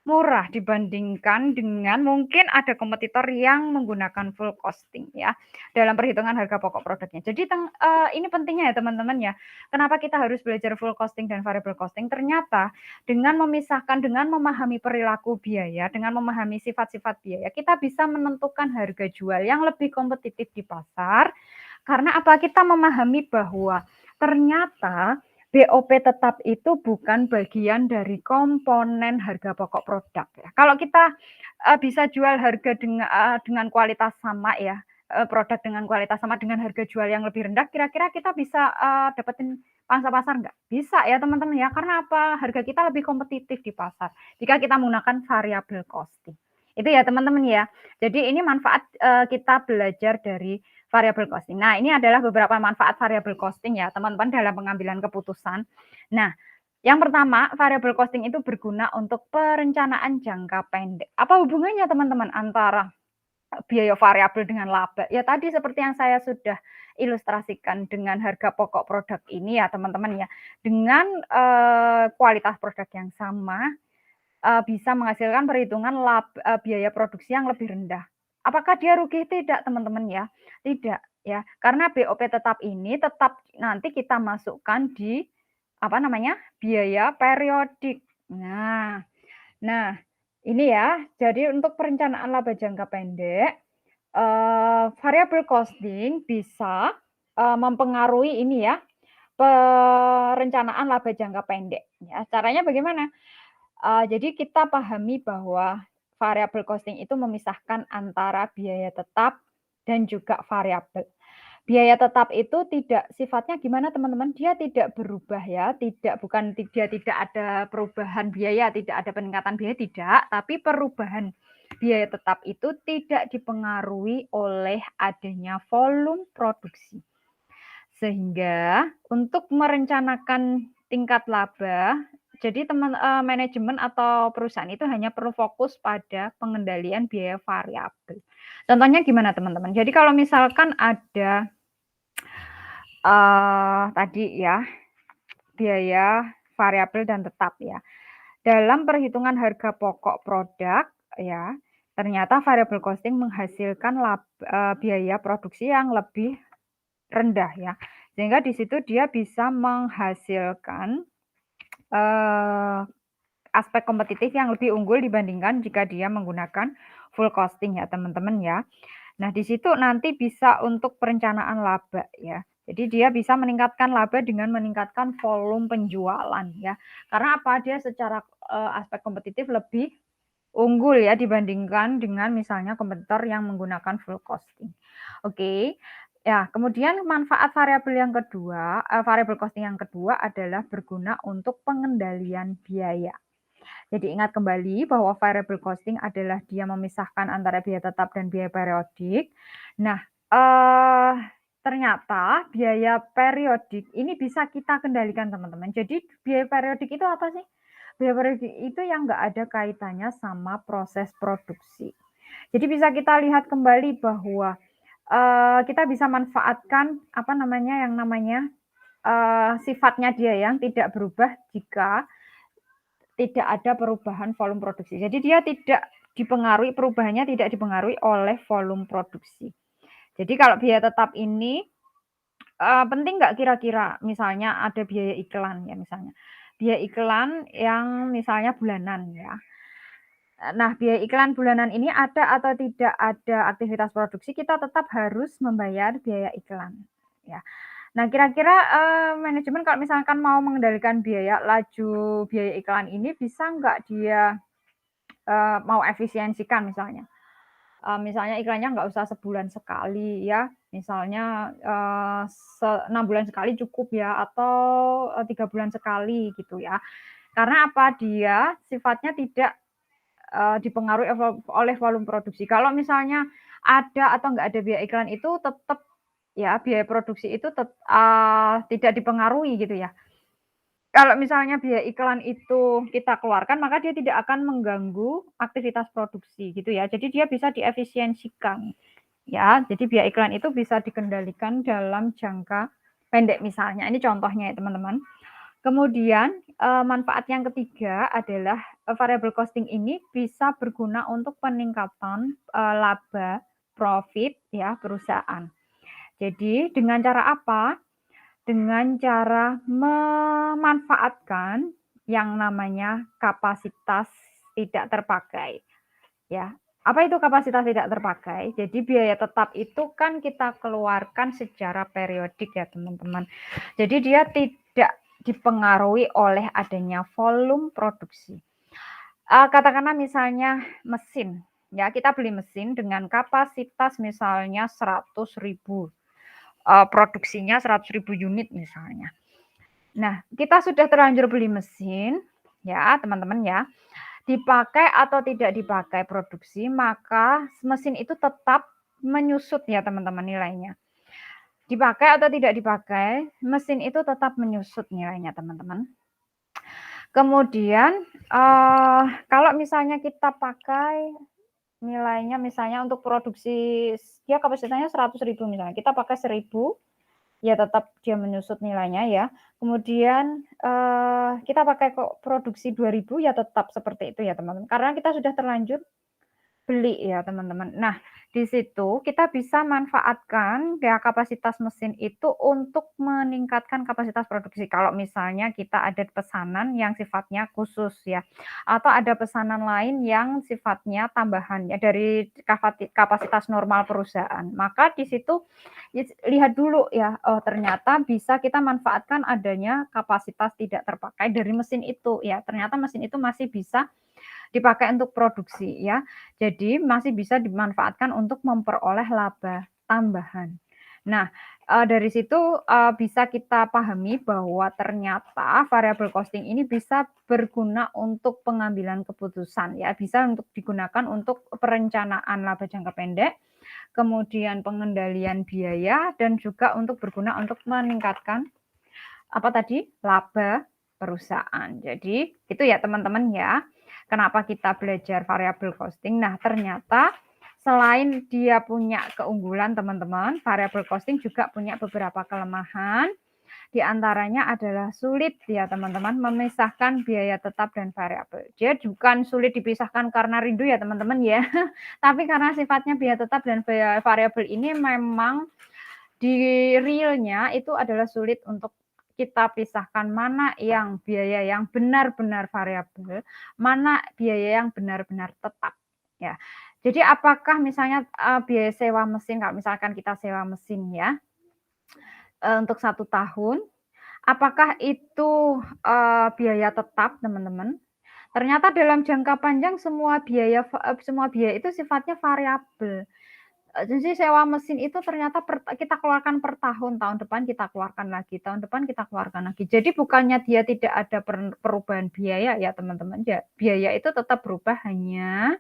murah dibandingkan dengan mungkin ada kompetitor yang menggunakan full costing ya, dalam perhitungan harga pokok produknya. Jadi ini pentingnya ya teman-teman ya, kenapa kita harus belajar full costing dan variable costing, ternyata dengan memisahkan, dengan memahami perilaku biaya, dengan memahami sifat-sifat biaya, kita bisa menentukan harga jual yang lebih kompetitif di pasar, karena apa? Kita memahami bahwa ternyata BOP tetap itu bukan bagian dari komponen harga pokok produk ya. Kalau kita bisa jual harga dengan kualitas sama ya, produk dengan kualitas sama dengan harga jual yang lebih rendah, kira-kira kita bisa dapetin pangsa pasar nggak? Bisa ya teman-teman ya, karena apa? Harga kita lebih kompetitif di pasar jika kita menggunakan variable costing. Itu ya teman-teman ya. Jadi ini manfaat kita belajar dari variable costing. Nah, ini adalah beberapa manfaat variable costing ya, teman-teman dalam pengambilan keputusan. Nah, yang pertama, variable costing itu berguna untuk perencanaan jangka pendek. Apa hubungannya teman-teman antara biaya variabel dengan laba? Ya tadi seperti yang saya sudah ilustrasikan dengan harga pokok produk ini ya teman-teman ya. Dengan kualitas produk yang sama, bisa menghasilkan perhitungan biaya produksi yang lebih rendah. Apakah dia rugi? Tidak, teman-teman ya. Tidak ya. Karena BOP tetap ini tetap nanti kita masukkan di apa namanya? Biaya periodik. Nah, ini ya. Jadi untuk perencanaan laba jangka pendek, variable costing bisa mempengaruhi ini ya, perencanaan laba jangka pendek. Ya, caranya bagaimana? Jadi kita pahami bahwa variable costing itu memisahkan antara biaya tetap dan juga variabel. Biaya tetap itu tidak sifatnya gimana teman-teman, dia tidak berubah ya, dia tidak ada perubahan biaya, tidak ada peningkatan biaya, tidak, tapi perubahan biaya tetap itu tidak dipengaruhi oleh adanya volume produksi. Sehingga untuk merencanakan tingkat laba, jadi manajemen atau perusahaan itu hanya perlu fokus pada pengendalian biaya variabel. Contohnya gimana teman-teman? Jadi kalau misalkan ada tadi ya, biaya variabel dan tetap ya. Dalam perhitungan harga pokok produk ya, ternyata variable costing menghasilkan biaya produksi yang lebih rendah ya. Sehingga di situ dia bisa menghasilkan aspek kompetitif yang lebih unggul dibandingkan jika dia menggunakan full costing ya teman-teman ya. Nah di situ nanti bisa untuk perencanaan laba ya. Jadi dia bisa meningkatkan laba dengan meningkatkan volume penjualan ya. Karena apa? Dia secara aspek kompetitif lebih unggul ya dibandingkan dengan misalnya kompetitor yang menggunakan full costing. Oke. Ya, kemudian manfaat variabel yang kedua, variable costing yang kedua adalah berguna untuk pengendalian biaya. Jadi ingat kembali bahwa variable costing adalah dia memisahkan antara biaya tetap dan biaya periodik. Nah, ternyata biaya periodik ini bisa kita kendalikan teman-teman. Jadi biaya periodik itu apa sih? Biaya periodik itu yang nggak ada kaitannya sama proses produksi. Jadi bisa kita lihat kembali bahwa kita bisa manfaatkan apa namanya yang namanya sifatnya dia yang tidak berubah jika tidak ada perubahan volume produksi. Jadi dia tidak dipengaruhi, perubahannya tidak dipengaruhi oleh volume produksi. Jadi kalau biaya tetap ini penting nggak kira-kira misalnya ada biaya iklan ya misalnya. Biaya iklan yang misalnya bulanan ya. Nah, biaya iklan bulanan ini ada atau tidak ada aktivitas produksi, kita tetap harus membayar biaya iklan, ya. Nah, kira-kira, manajemen kalau misalkan mau mengendalikan biaya laju biaya iklan ini bisa nggak dia, mau efisiensikan misalnya? Misalnya iklannya nggak usah sebulan sekali ya, misalnya, 6 bulan sekali cukup ya, atau, 3 bulan sekali gitu ya. Karena apa? Dia sifatnya tidak dipengaruhi oleh volume produksi. Kalau misalnya ada atau nggak ada biaya iklan itu tetap ya biaya produksi itu tidak dipengaruhi gitu ya. Kalau misalnya biaya iklan itu kita keluarkan, maka dia tidak akan mengganggu aktivitas produksi gitu ya. Jadi dia bisa diefisiensikan ya. Jadi biaya iklan itu bisa dikendalikan dalam jangka pendek misalnya. Ini contohnya ya teman-teman. Kemudian, manfaat yang ketiga adalah, variable costing ini bisa berguna untuk peningkatan, laba, profit ya perusahaan. Jadi dengan cara apa? Dengan cara memanfaatkan yang namanya kapasitas tidak terpakai, ya. Apa itu kapasitas tidak terpakai? Jadi biaya tetap itu kan kita keluarkan secara periodik ya teman-teman. Jadi dia tidak dipengaruhi oleh adanya volume produksi. Katakanlah misalnya mesin, ya kita beli mesin dengan kapasitas misalnya 100.000, produksinya 100.000 unit misalnya. Nah, kita sudah terlanjur beli mesin, ya teman-teman ya, dipakai atau tidak dipakai produksi, maka mesin itu tetap menyusut ya teman-teman nilainya. Dipakai atau tidak dipakai, mesin itu tetap menyusut nilainya teman-teman. Kemudian, kalau misalnya kita pakai nilainya misalnya untuk produksi dia kapasitasnya 100.000 misalnya, kita pakai 1.000, ya tetap dia menyusut nilainya ya. Kemudian, kita pakai kok produksi 2.000 ya tetap seperti itu ya teman-teman, karena kita sudah terlanjur beli ya teman-teman. Nah, di situ kita bisa manfaatkan ya kapasitas mesin itu untuk meningkatkan kapasitas produksi. Kalau misalnya kita ada pesanan yang sifatnya khusus ya, atau ada pesanan lain yang sifatnya tambahan ya dari kapasitas normal perusahaan. Maka di situ lihat dulu ya, oh ternyata bisa kita manfaatkan adanya kapasitas tidak terpakai dari mesin itu ya. Ternyata mesin itu masih bisa dipakai untuk produksi ya. Jadi masih bisa dimanfaatkan untuk memperoleh laba tambahan. Nah, dari situ, bisa kita pahami bahwa ternyata variable costing ini bisa berguna untuk pengambilan keputusan ya, bisa untuk digunakan untuk perencanaan laba jangka pendek, kemudian pengendalian biaya dan juga untuk berguna untuk meningkatkan apa tadi, laba perusahaan. Jadi itu ya teman-teman ya, kenapa kita belajar variable costing. Nah ternyata selain dia punya keunggulan teman-teman, variable costing juga punya beberapa kelemahan. Di antaranya adalah sulit ya teman-teman memisahkan biaya tetap dan variabel. Dia bukan sulit dipisahkan karena rindu ya teman-teman ya, tapi karena sifatnya biaya tetap dan variabel ini memang di realnya itu adalah sulit untuk kita pisahkan mana yang biaya yang benar-benar variabel, mana biaya yang benar-benar tetap, ya. Jadi apakah misalnya, biaya sewa mesin, kalau misalkan kita sewa mesin ya, untuk 1 tahun, apakah itu, biaya tetap teman-teman? Ternyata dalam jangka panjang semua biaya itu sifatnya variabel. Jadi sewa mesin itu ternyata kita keluarkan per tahun, tahun depan kita keluarkan lagi, tahun depan kita keluarkan lagi. Jadi bukannya dia tidak ada perubahan biaya ya teman-teman, ya biaya itu tetap berubah, hanya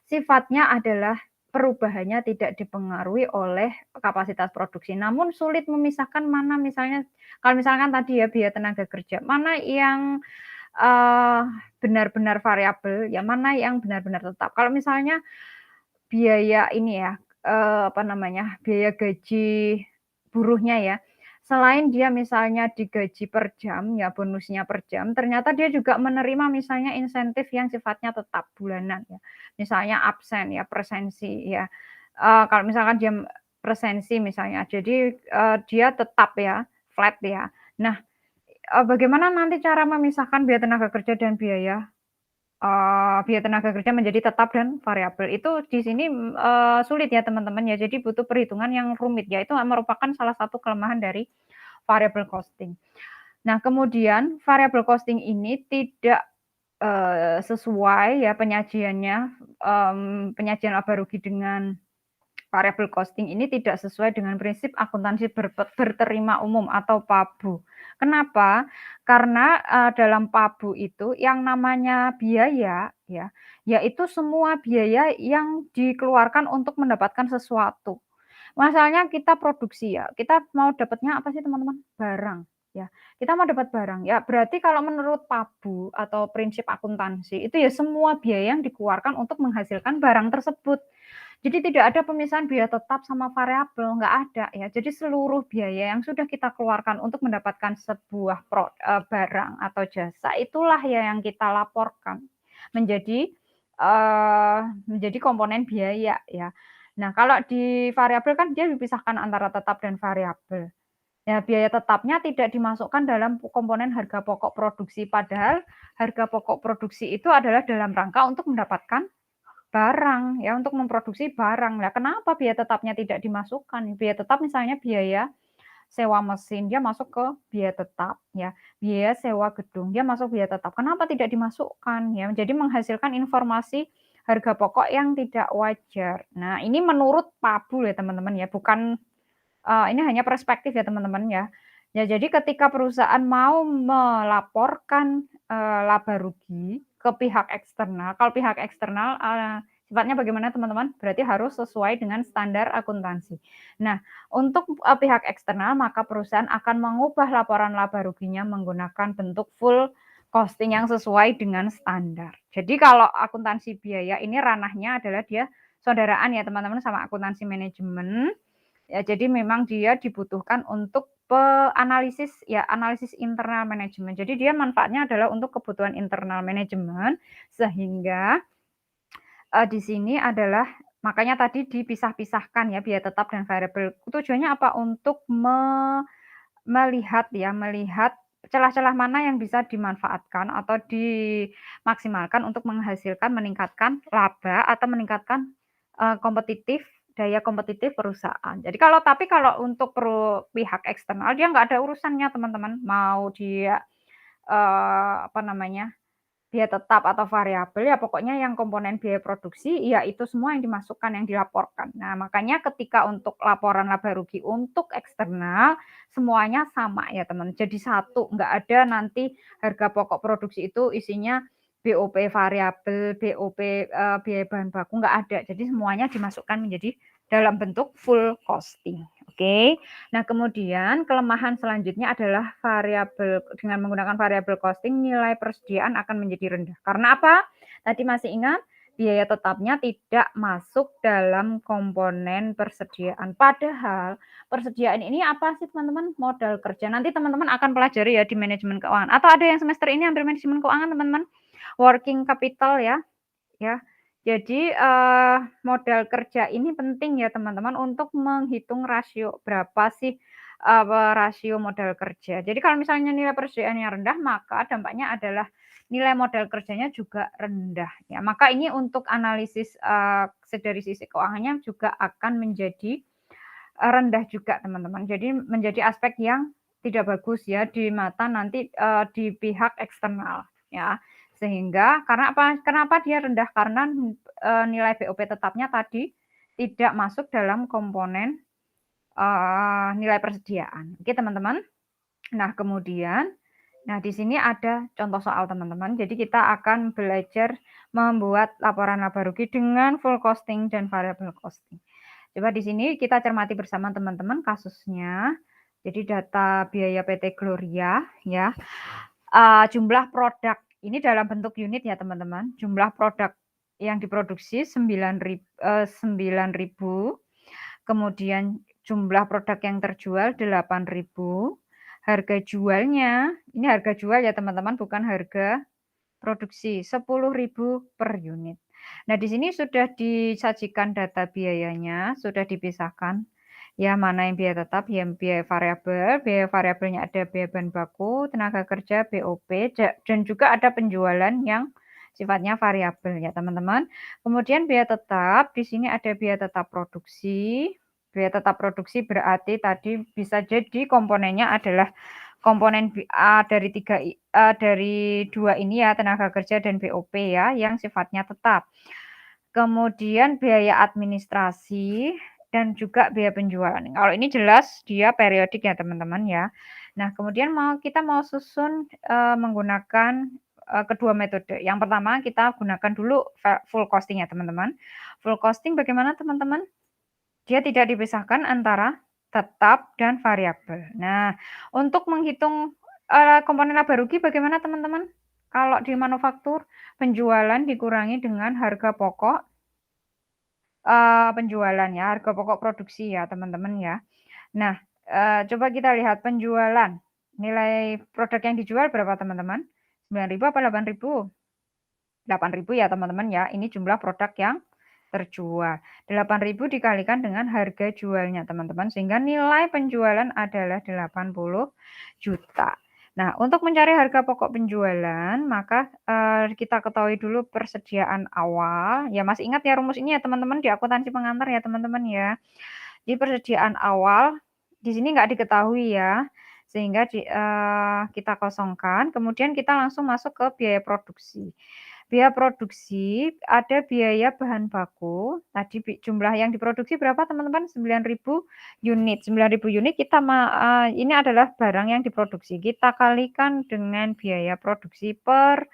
sifatnya adalah perubahannya tidak dipengaruhi oleh kapasitas produksi. Namun sulit memisahkan mana misalnya kalau misalkan tadi ya biaya tenaga kerja, mana yang, eee, benar-benar variabel, ya mana yang benar-benar tetap. Kalau misalnya biaya ini ya, apa namanya, biaya gaji buruhnya ya, selain dia misalnya digaji per jam, ya bonusnya per jam, ternyata dia juga menerima misalnya insentif yang sifatnya tetap bulanan ya. Misalnya absen ya, presensi ya, kalau misalkan dia presensi misalnya, jadi, dia tetap ya, flat ya. Nah, bagaimana nanti cara memisahkan biaya tenaga kerja dan biaya tenaga kerja menjadi tetap dan variabel itu di sini, sulit ya teman-teman ya, jadi butuh perhitungan yang rumit ya, itu merupakan salah satu kelemahan dari variable costing. Nah kemudian variable costing ini tidak, sesuai ya penyajiannya, penyajian laba rugi dengan variable costing ini tidak sesuai dengan prinsip akuntansi berterima umum atau PABU. Kenapa? Karena, dalam PABU itu yang namanya biaya ya, yaitu semua biaya yang dikeluarkan untuk mendapatkan sesuatu. Misalnya kita produksi ya, kita mau dapatnya apa sih teman-teman? Barang, ya. Kita mau dapat barang, ya berarti kalau menurut PABU atau prinsip akuntansi itu ya semua biaya yang dikeluarkan untuk menghasilkan barang tersebut. Jadi tidak ada pemisahan biaya tetap sama variabel, nggak ada ya. Jadi seluruh biaya yang sudah kita keluarkan untuk mendapatkan sebuah barang atau jasa itulah ya yang kita laporkan. menjadi, menjadi komponen biaya ya. Nah, kalau di variabel kan dia dipisahkan antara tetap dan variabel. Ya, biaya tetapnya tidak dimasukkan dalam komponen harga pokok produksi, padahal harga pokok produksi itu adalah dalam rangka untuk mendapatkan barang, ya, untuk memproduksi barang. Lah, kenapa biaya tetapnya tidak dimasukkan? Biaya tetap misalnya biaya sewa mesin, dia masuk ke biaya tetap, ya. Biaya sewa gedung, dia masuk biaya tetap. Kenapa tidak dimasukkan? Ya, jadi menghasilkan informasi harga pokok yang tidak wajar. Nah, ini menurut Pabul ya, teman-teman, ya, bukan ini hanya perspektif ya teman-teman ya. Ya jadi ketika perusahaan mau melaporkan, laba rugi ke pihak eksternal, kalau pihak eksternal, sifatnya bagaimana teman-teman? Berarti harus sesuai dengan standar akuntansi. Nah, untuk, pihak eksternal maka perusahaan akan mengubah laporan laba ruginya menggunakan bentuk full costing yang sesuai dengan standar. Jadi kalau akuntansi biaya ini ranahnya adalah dia saudaraan ya teman-teman sama akuntansi manajemen. Ya, jadi memang dia dibutuhkan untuk analisis ya, analisis internal manajemen. Jadi dia manfaatnya adalah untuk kebutuhan internal manajemen, sehingga, di sini adalah makanya tadi dipisah-pisahkan ya, biaya tetap dan variabel. Tujuannya apa? Untuk melihat ya, melihat celah-celah mana yang bisa dimanfaatkan atau dimaksimalkan untuk menghasilkan meningkatkan laba atau meningkatkan, daya kompetitif perusahaan. Jadi kalau untuk pihak eksternal dia nggak ada urusannya teman-teman, mau dia, apa namanya, biaya tetap atau variabel, ya pokoknya yang komponen biaya produksi, ya itu semua yang dimasukkan, yang dilaporkan. Nah, makanya ketika untuk laporan laba rugi untuk eksternal, semuanya sama ya teman, jadi satu, nggak ada nanti harga pokok produksi itu isinya BOP variabel, BOP, biaya bahan baku, nggak ada. Jadi semuanya dimasukkan menjadi dalam bentuk full costing, oke. Nah, kemudian kelemahan selanjutnya adalah dengan menggunakan variabel costing nilai persediaan akan menjadi rendah. Karena apa? Tadi masih ingat? Biaya tetapnya tidak masuk dalam komponen persediaan. Padahal persediaan ini apa sih teman-teman? Modal kerja. Nanti teman-teman akan pelajari ya di manajemen keuangan. Atau ada yang semester ini ambil manajemen keuangan teman-teman? Working capital ya. Ya, jadi, modal kerja ini penting ya teman-teman untuk menghitung rasio berapa sih, rasio modal kerja. Jadi kalau misalnya nilai persediaannya rendah, maka dampaknya adalah nilai modal kerjanya juga rendah ya. Maka ini untuk analisis, dari sisi keuangannya juga akan menjadi, rendah juga teman-teman. Jadi menjadi aspek yang tidak bagus ya di mata nanti, di pihak eksternal ya. Sehingga karena apa? Kenapa dia rendah? Karena, nilai BOP tetapnya tadi tidak masuk dalam komponen, nilai persediaan. Oke teman-teman? Nah kemudian, nah di sini ada contoh soal teman-teman. Jadi kita akan belajar membuat laporan laba rugi dengan full costing dan variable costing. Coba di sini kita cermati bersama teman-teman kasusnya. Jadi data biaya PT Gloria ya, jumlah produk ini dalam bentuk unit ya teman-teman, jumlah produk yang diproduksi 9.000, kemudian jumlah produk yang terjual 8.000, harga jualnya, ini harga jual ya teman-teman bukan harga produksi, 10.000 per unit. Nah, di sini sudah disajikan data biayanya, sudah dipisahkan, ya mana yang biaya tetap, yang biaya variabel. Biaya variabelnya ada biaya bahan baku, tenaga kerja, BOP, dan juga ada penjualan yang sifatnya variabel ya teman-teman. Kemudian biaya tetap, di sini ada biaya tetap produksi. Biaya tetap produksi berarti tadi bisa jadi komponennya adalah komponen dari 2 ini ya, tenaga kerja dan BOP ya, yang sifatnya tetap. Kemudian biaya administrasi dan juga biaya penjualan. Kalau ini jelas dia periodik ya teman-teman ya. Nah kemudian kita mau susun, menggunakan, kedua metode. Yang pertama kita gunakan dulu full costing ya teman-teman. Full costing bagaimana teman-teman? Dia tidak dipisahkan antara tetap dan variabel. Nah, untuk menghitung, komponen laba rugi bagaimana teman-teman? Kalau di manufaktur, penjualan dikurangi dengan harga pokok, penjualan ya, harga pokok produksi ya teman-teman ya. Nah, coba kita lihat penjualan, nilai produk yang dijual berapa teman-teman? 9.000 apa 8.000? 8.000 ya teman-teman ya. Ini jumlah produk yang terjual. 8.000 dikalikan dengan harga jualnya teman-teman, sehingga nilai penjualan adalah 80 juta. Nah, untuk mencari harga pokok penjualan, maka kita ketahui dulu persediaan awal. Ya, masih ingat ya rumus ini ya teman-teman di akuntansi pengantar ya teman-teman ya. Di persediaan awal di sini nggak diketahui ya, sehingga kita kosongkan. Kemudian kita langsung masuk ke biaya produksi. Biaya produksi ada biaya bahan baku. Tadi jumlah yang diproduksi berapa teman-teman? 9.000 unit. 9.000 unit kita ini adalah barang yang diproduksi. Kita kalikan dengan biaya produksi per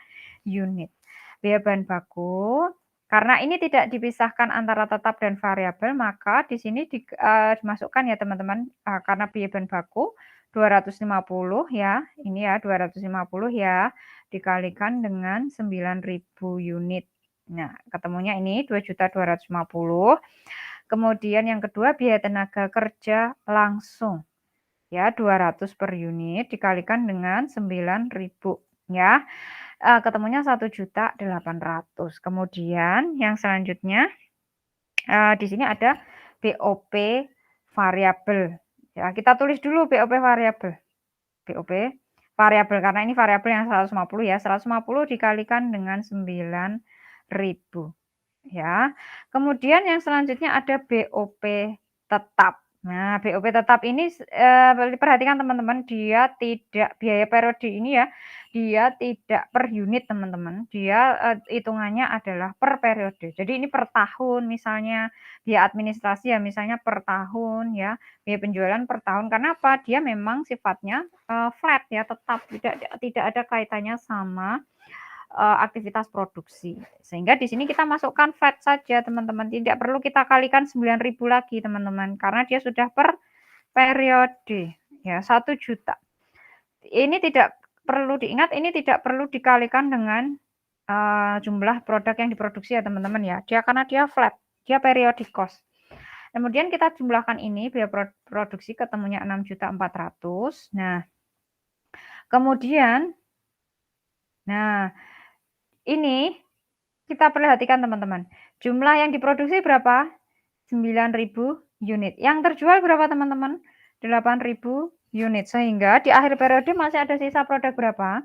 unit. Biaya bahan baku. Karena ini tidak dipisahkan antara tetap dan variabel, maka di sini dimasukkan ya teman-teman, karena biaya bahan baku 250 ya, ini ya 250 ya, dikalikan dengan 9.000 unit. Nah, ketemunya ini 2.250. Kemudian yang kedua biaya tenaga kerja langsung. Ya, 200 per unit dikalikan dengan 9.000 ya. Ketemunya 1.800.000. Kemudian yang selanjutnya di sini ada BOP variabel. Ya, kita tulis dulu BOP variabel. BOP variabel karena ini variabel yang 150 ya. 150 dikalikan dengan 9.000 ya. Kemudian yang selanjutnya ada BOP tetap. Nah, BOP tetap ini perhatikan teman-teman, dia tidak biaya periode ini ya, dia tidak per unit teman-teman, dia hitungannya adalah per periode. Jadi ini per tahun misalnya, biaya administrasi ya misalnya per tahun ya, biaya penjualan per tahun. Karena apa? Dia memang sifatnya flat ya, tetap tidak ada kaitannya sama aktivitas produksi. Sehingga di sini kita masukkan flat saja teman-teman, tidak perlu kita kalikan 9.000 lagi teman-teman, karena dia sudah per periode ya 1 juta. Ini tidak perlu diingat, ini tidak perlu dikalikan dengan jumlah produk yang diproduksi ya teman-teman ya, karena dia flat, dia periodic cost. Kemudian kita jumlahkan ini biaya produksi ketemunya 6.400.000. Kemudian ini kita perhatikan teman-teman, jumlah yang diproduksi berapa? 9.000 unit. Yang terjual berapa teman-teman? 8.000 unit. Sehingga di akhir periode masih ada sisa produk berapa?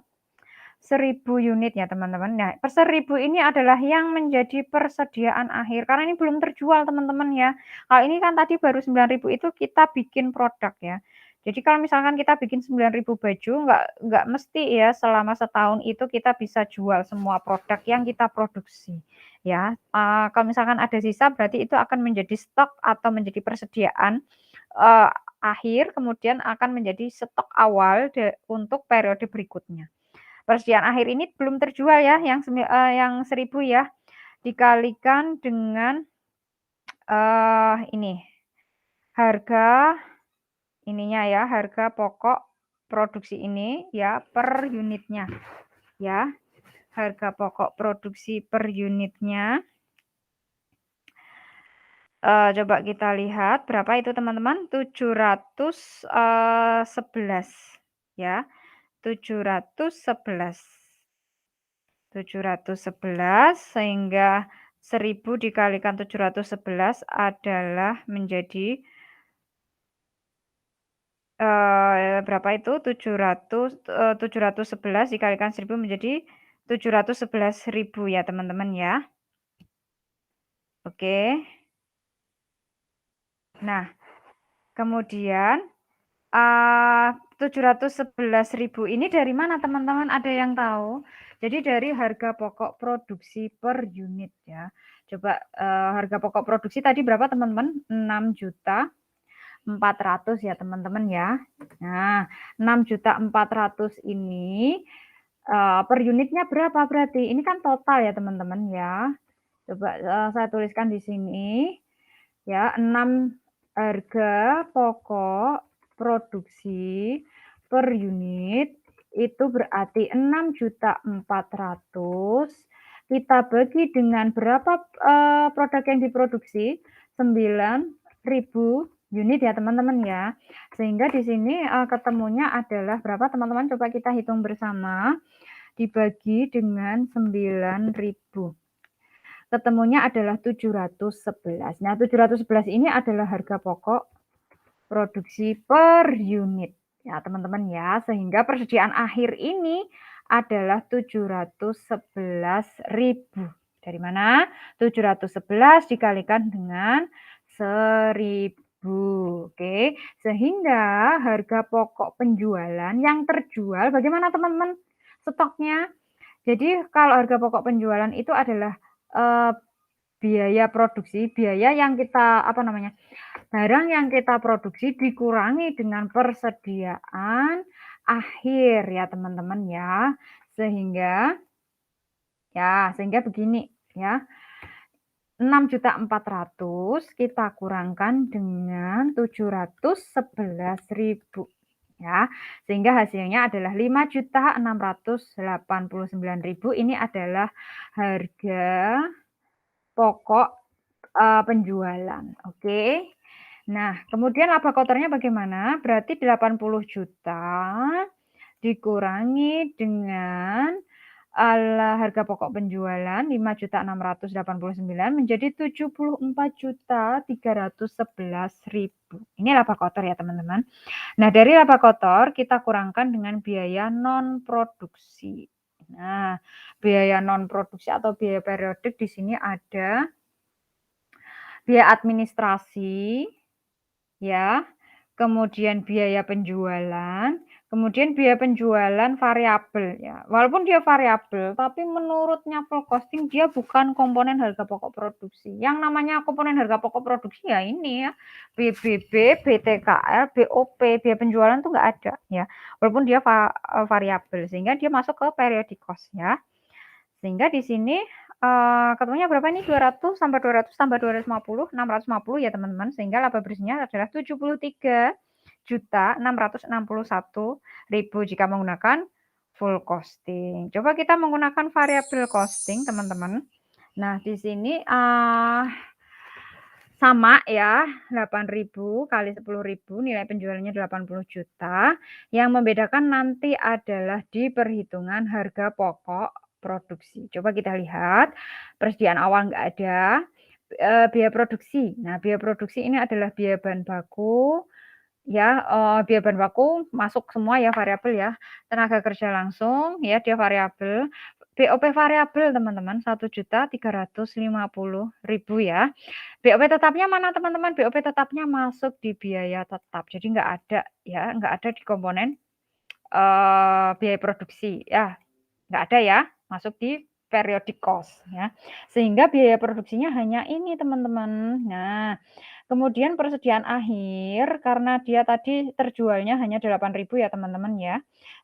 1.000 unit ya teman-teman. Nah, per 1.000 ini adalah yang menjadi persediaan akhir. Karena ini belum terjual teman-teman ya. Kalau ini kan tadi baru 9.000 itu kita bikin produk ya. Jadi kalau misalkan kita bikin 9.000 baju, nggak mesti ya selama setahun itu kita bisa jual semua produk yang kita produksi. Ya, kalau misalkan ada sisa berarti itu akan menjadi stok atau menjadi persediaan akhir, kemudian akan menjadi stok awal untuk periode berikutnya. Persediaan akhir ini belum terjual ya, yang 1.000 ya, dikalikan dengan ini harga ininya ya, harga pokok produksi ini ya per unitnya ya, harga pokok produksi per unitnya. Coba kita lihat berapa itu teman-teman, 711 ya, 711 sehingga 1.000 dikalikan 711 adalah menjadi berapa itu? 711 dikalikan 1.000 menjadi 711.000 ya teman-teman ya. Oke. Nah, kemudian 711.000 ini dari mana teman-teman? Ada yang tahu? Jadi dari harga pokok produksi per unit ya. Coba harga pokok produksi tadi berapa teman-teman? 6.400.000 ya teman-teman ya. Nah, 6.400.000 ini per unitnya berapa berarti? Ini kan total ya teman-teman ya. Coba saya tuliskan di sini ya, 6 harga pokok produksi per unit itu berarti 6.400.000 kita bagi dengan berapa produk yang diproduksi? 9.000 unit ya teman-teman ya. Sehingga di sini ketemunya adalah berapa teman-teman? Coba kita hitung bersama. dibagi dengan 9.000. Ketemunya adalah 711. Nah, 711 ini adalah harga pokok produksi per unit. Ya, teman-teman ya, sehingga persediaan akhir ini adalah 711.000. Dari mana? 711 dikalikan dengan 1.000. Oke, sehingga harga pokok penjualan yang terjual bagaimana teman-teman? Stoknya. Jadi kalau harga pokok penjualan itu adalah biaya produksi, biaya yang kita barang yang kita produksi dikurangi dengan persediaan akhir ya teman-teman ya. Sehingga begini ya. 6.400.000 kita kurangkan dengan 711.000 ya. Sehingga hasilnya adalah 5.689.000. Ini adalah harga pokok penjualan. Oke. Nah, kemudian laba kotornya bagaimana? Berarti 80 juta dikurangi dengan harga pokok penjualan 5.689 menjadi 74.311.000. Ini laba kotor ya teman-teman. Nah, dari laba kotor kita kurangkan dengan biaya non produksi. Nah, biaya non produksi atau biaya periodik di sini ada biaya administrasi, ya, kemudian biaya penjualan, kemudian biaya penjualan variabel ya. Walaupun dia variabel, tapi menurutnya full costing dia bukan komponen harga pokok produksi. Yang namanya komponen harga pokok produksi ya ini ya, BBB, BTKL, BOP, biaya penjualan tuh nggak ada ya. Walaupun dia variabel, sehingga dia masuk ke periodic cost ya. Sehingga di sini ketemunya berapa nih? 200 tambah 200 tambah 250, 650 ya teman-teman. Sehingga laba bersihnya adalah 73.661.000 jika menggunakan full costing. Coba kita menggunakan variable costing teman-teman. Nah, di sini sama ya, 8.000 kali 10.000, nilai penjualannya 80 juta. Yang membedakan nanti adalah di perhitungan harga pokok produksi. Coba kita lihat, persediaan awal nggak ada, biaya produksi. Nah, biaya produksi ini adalah biaya bahan baku, ya, biaya bahan baku masuk semua ya, variabel ya. Tenaga kerja langsung ya, dia variabel. BOP variabel teman-teman, 1.350.000 ya. BOP tetapnya mana teman-teman? BOP tetapnya masuk di biaya tetap. Jadi nggak ada ya, nggak ada di komponen biaya produksi ya. Nggak ada ya, masuk di periodic cost ya. Sehingga biaya produksinya hanya ini teman-teman. Nah, kemudian persediaan akhir karena dia tadi terjualnya hanya 8.000 ya teman-teman ya.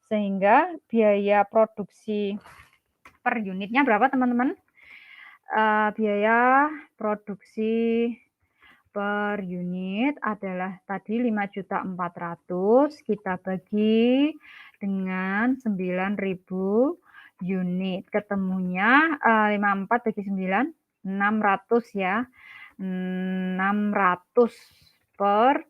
Sehingga biaya produksi per unitnya berapa teman-teman? Biaya produksi per unit adalah tadi 5.400.000 kita bagi dengan 9.000 unit. Ketemunya 54 bagi 9, 600 ya. 600 per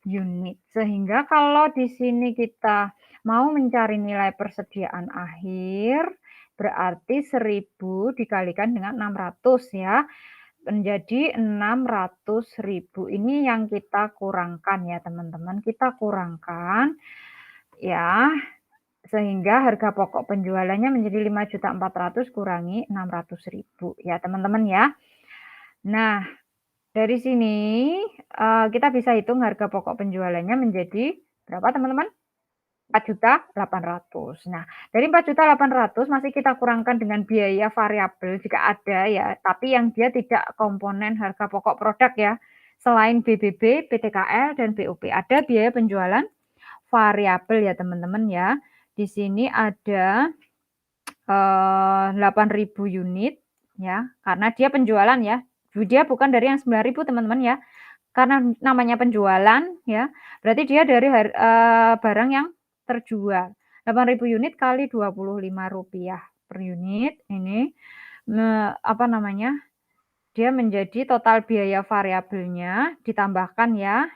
unit. Sehingga kalau di sini kita mau mencari nilai persediaan akhir, berarti 1.000 dikalikan dengan 600 ya. Menjadi 600.000. Ini yang kita kurangkan ya teman-teman. Kita kurangkan ya, sehingga harga pokok penjualannya menjadi 5.400.000 kurangi 600.000 ya teman-teman ya. Nah, dari sini kita bisa hitung harga pokok penjualannya menjadi berapa teman-teman? 4.800.000. Nah, dari 4.800.000 masih kita kurangkan dengan biaya variabel jika ada ya, tapi yang dia tidak komponen harga pokok produk ya. Selain BBB, BTKL, dan BOP. Ada biaya penjualan variabel ya teman-teman ya. Di sini ada 8.000 unit ya, karena dia penjualan ya. Dia bukan dari yang 9.000 teman-teman ya. Karena namanya penjualan ya, berarti dia dari barang yang terjual. 8.000 unit kali Rp25 per unit ini dia menjadi total biaya variabelnya ditambahkan ya.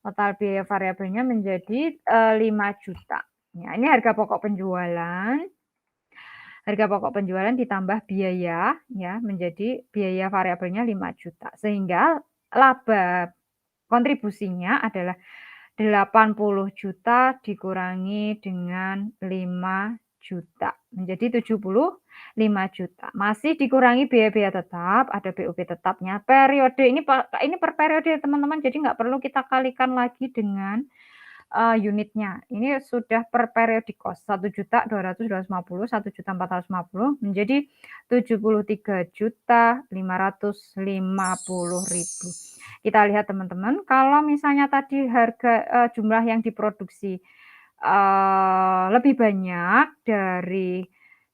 Total biaya variabelnya menjadi 5 juta. Ya, ini harga pokok penjualan. Harga pokok penjualan ditambah biaya ya, menjadi biaya variabelnya 5 juta, sehingga laba kontribusinya adalah 80 juta dikurangi dengan 5 juta, menjadi 75 juta. Masih dikurangi biaya-biaya tetap, ada BUP tetapnya. Periode ini per periode teman-teman, jadi nggak perlu kita kalikan lagi dengan unitnya. Ini sudah per periodic cost, 1.200.250, 1.450 menjadi 73.550.000. Kita lihat teman-teman, kalau misalnya tadi harga jumlah yang diproduksi lebih banyak dari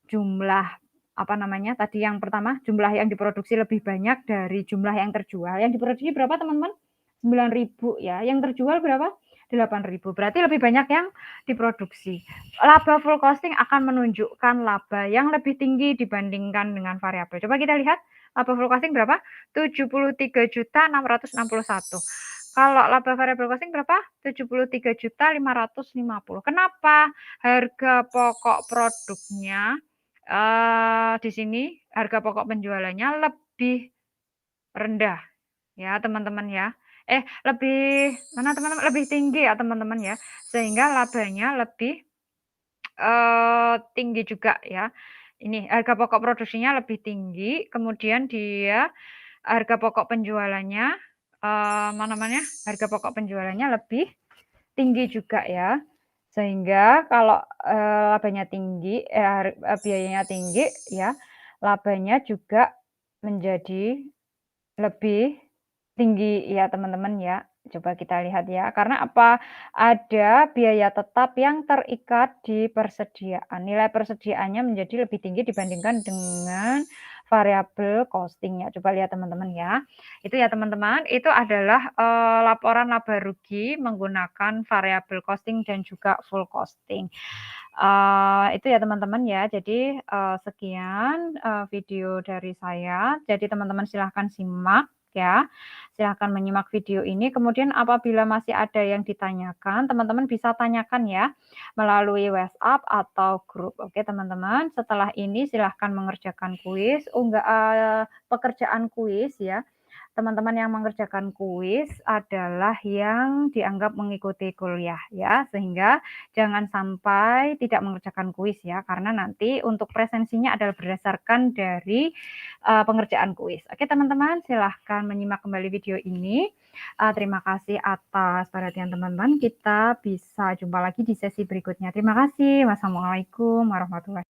jumlah, apa namanya, tadi yang pertama, jumlah yang diproduksi lebih banyak dari jumlah yang terjual. Yang diproduksi berapa teman-teman? 9.000 ya, yang terjual berapa? 8.000, berarti lebih banyak yang diproduksi. Laba full costing akan menunjukkan laba yang lebih tinggi dibandingkan dengan variabel. Coba kita lihat, laba full costing berapa? 73.661. Kalau laba variabel costing berapa? 73.550. Kenapa? Harga pokok produknya di sini harga pokok penjualannya lebih rendah ya teman-teman ya. Lebih mana teman-teman? Lebih tinggi ya teman-teman ya. Sehingga labanya lebih tinggi juga ya. Ini harga pokok produksinya lebih tinggi, kemudian dia harga pokok penjualannya, harga pokok penjualannya lebih tinggi juga ya. Sehingga kalau, labanya tinggi, biayanya tinggi ya, labanya juga menjadi lebih tinggi ya teman-teman ya. Coba kita lihat ya, karena apa? Ada biaya tetap yang terikat di persediaan. Nilai persediaannya menjadi lebih tinggi dibandingkan dengan variabel costing-nya. Coba lihat teman-teman ya. Itu ya teman-teman, itu adalah, laporan laba rugi menggunakan variabel costing dan juga full costing. Itu ya teman-teman ya. Jadi, sekian, video dari saya. Jadi teman-teman silahkan simak ya. Silahkan menyimak video ini, kemudian apabila masih ada yang ditanyakan, teman-teman bisa tanyakan ya, melalui WhatsApp atau grup. Oke teman-teman, setelah ini silahkan mengerjakan kuis, pekerjaan kuis ya. Teman-teman yang mengerjakan kuis adalah yang dianggap mengikuti kuliah ya, sehingga jangan sampai tidak mengerjakan kuis ya, karena nanti untuk presensinya adalah berdasarkan dari pengerjaan kuis. Oke teman-teman, silahkan menyimak kembali video ini. Terima kasih atas perhatian teman-teman. Kita bisa jumpa lagi di sesi berikutnya. Terima kasih. Wassalamualaikum warahmatullahi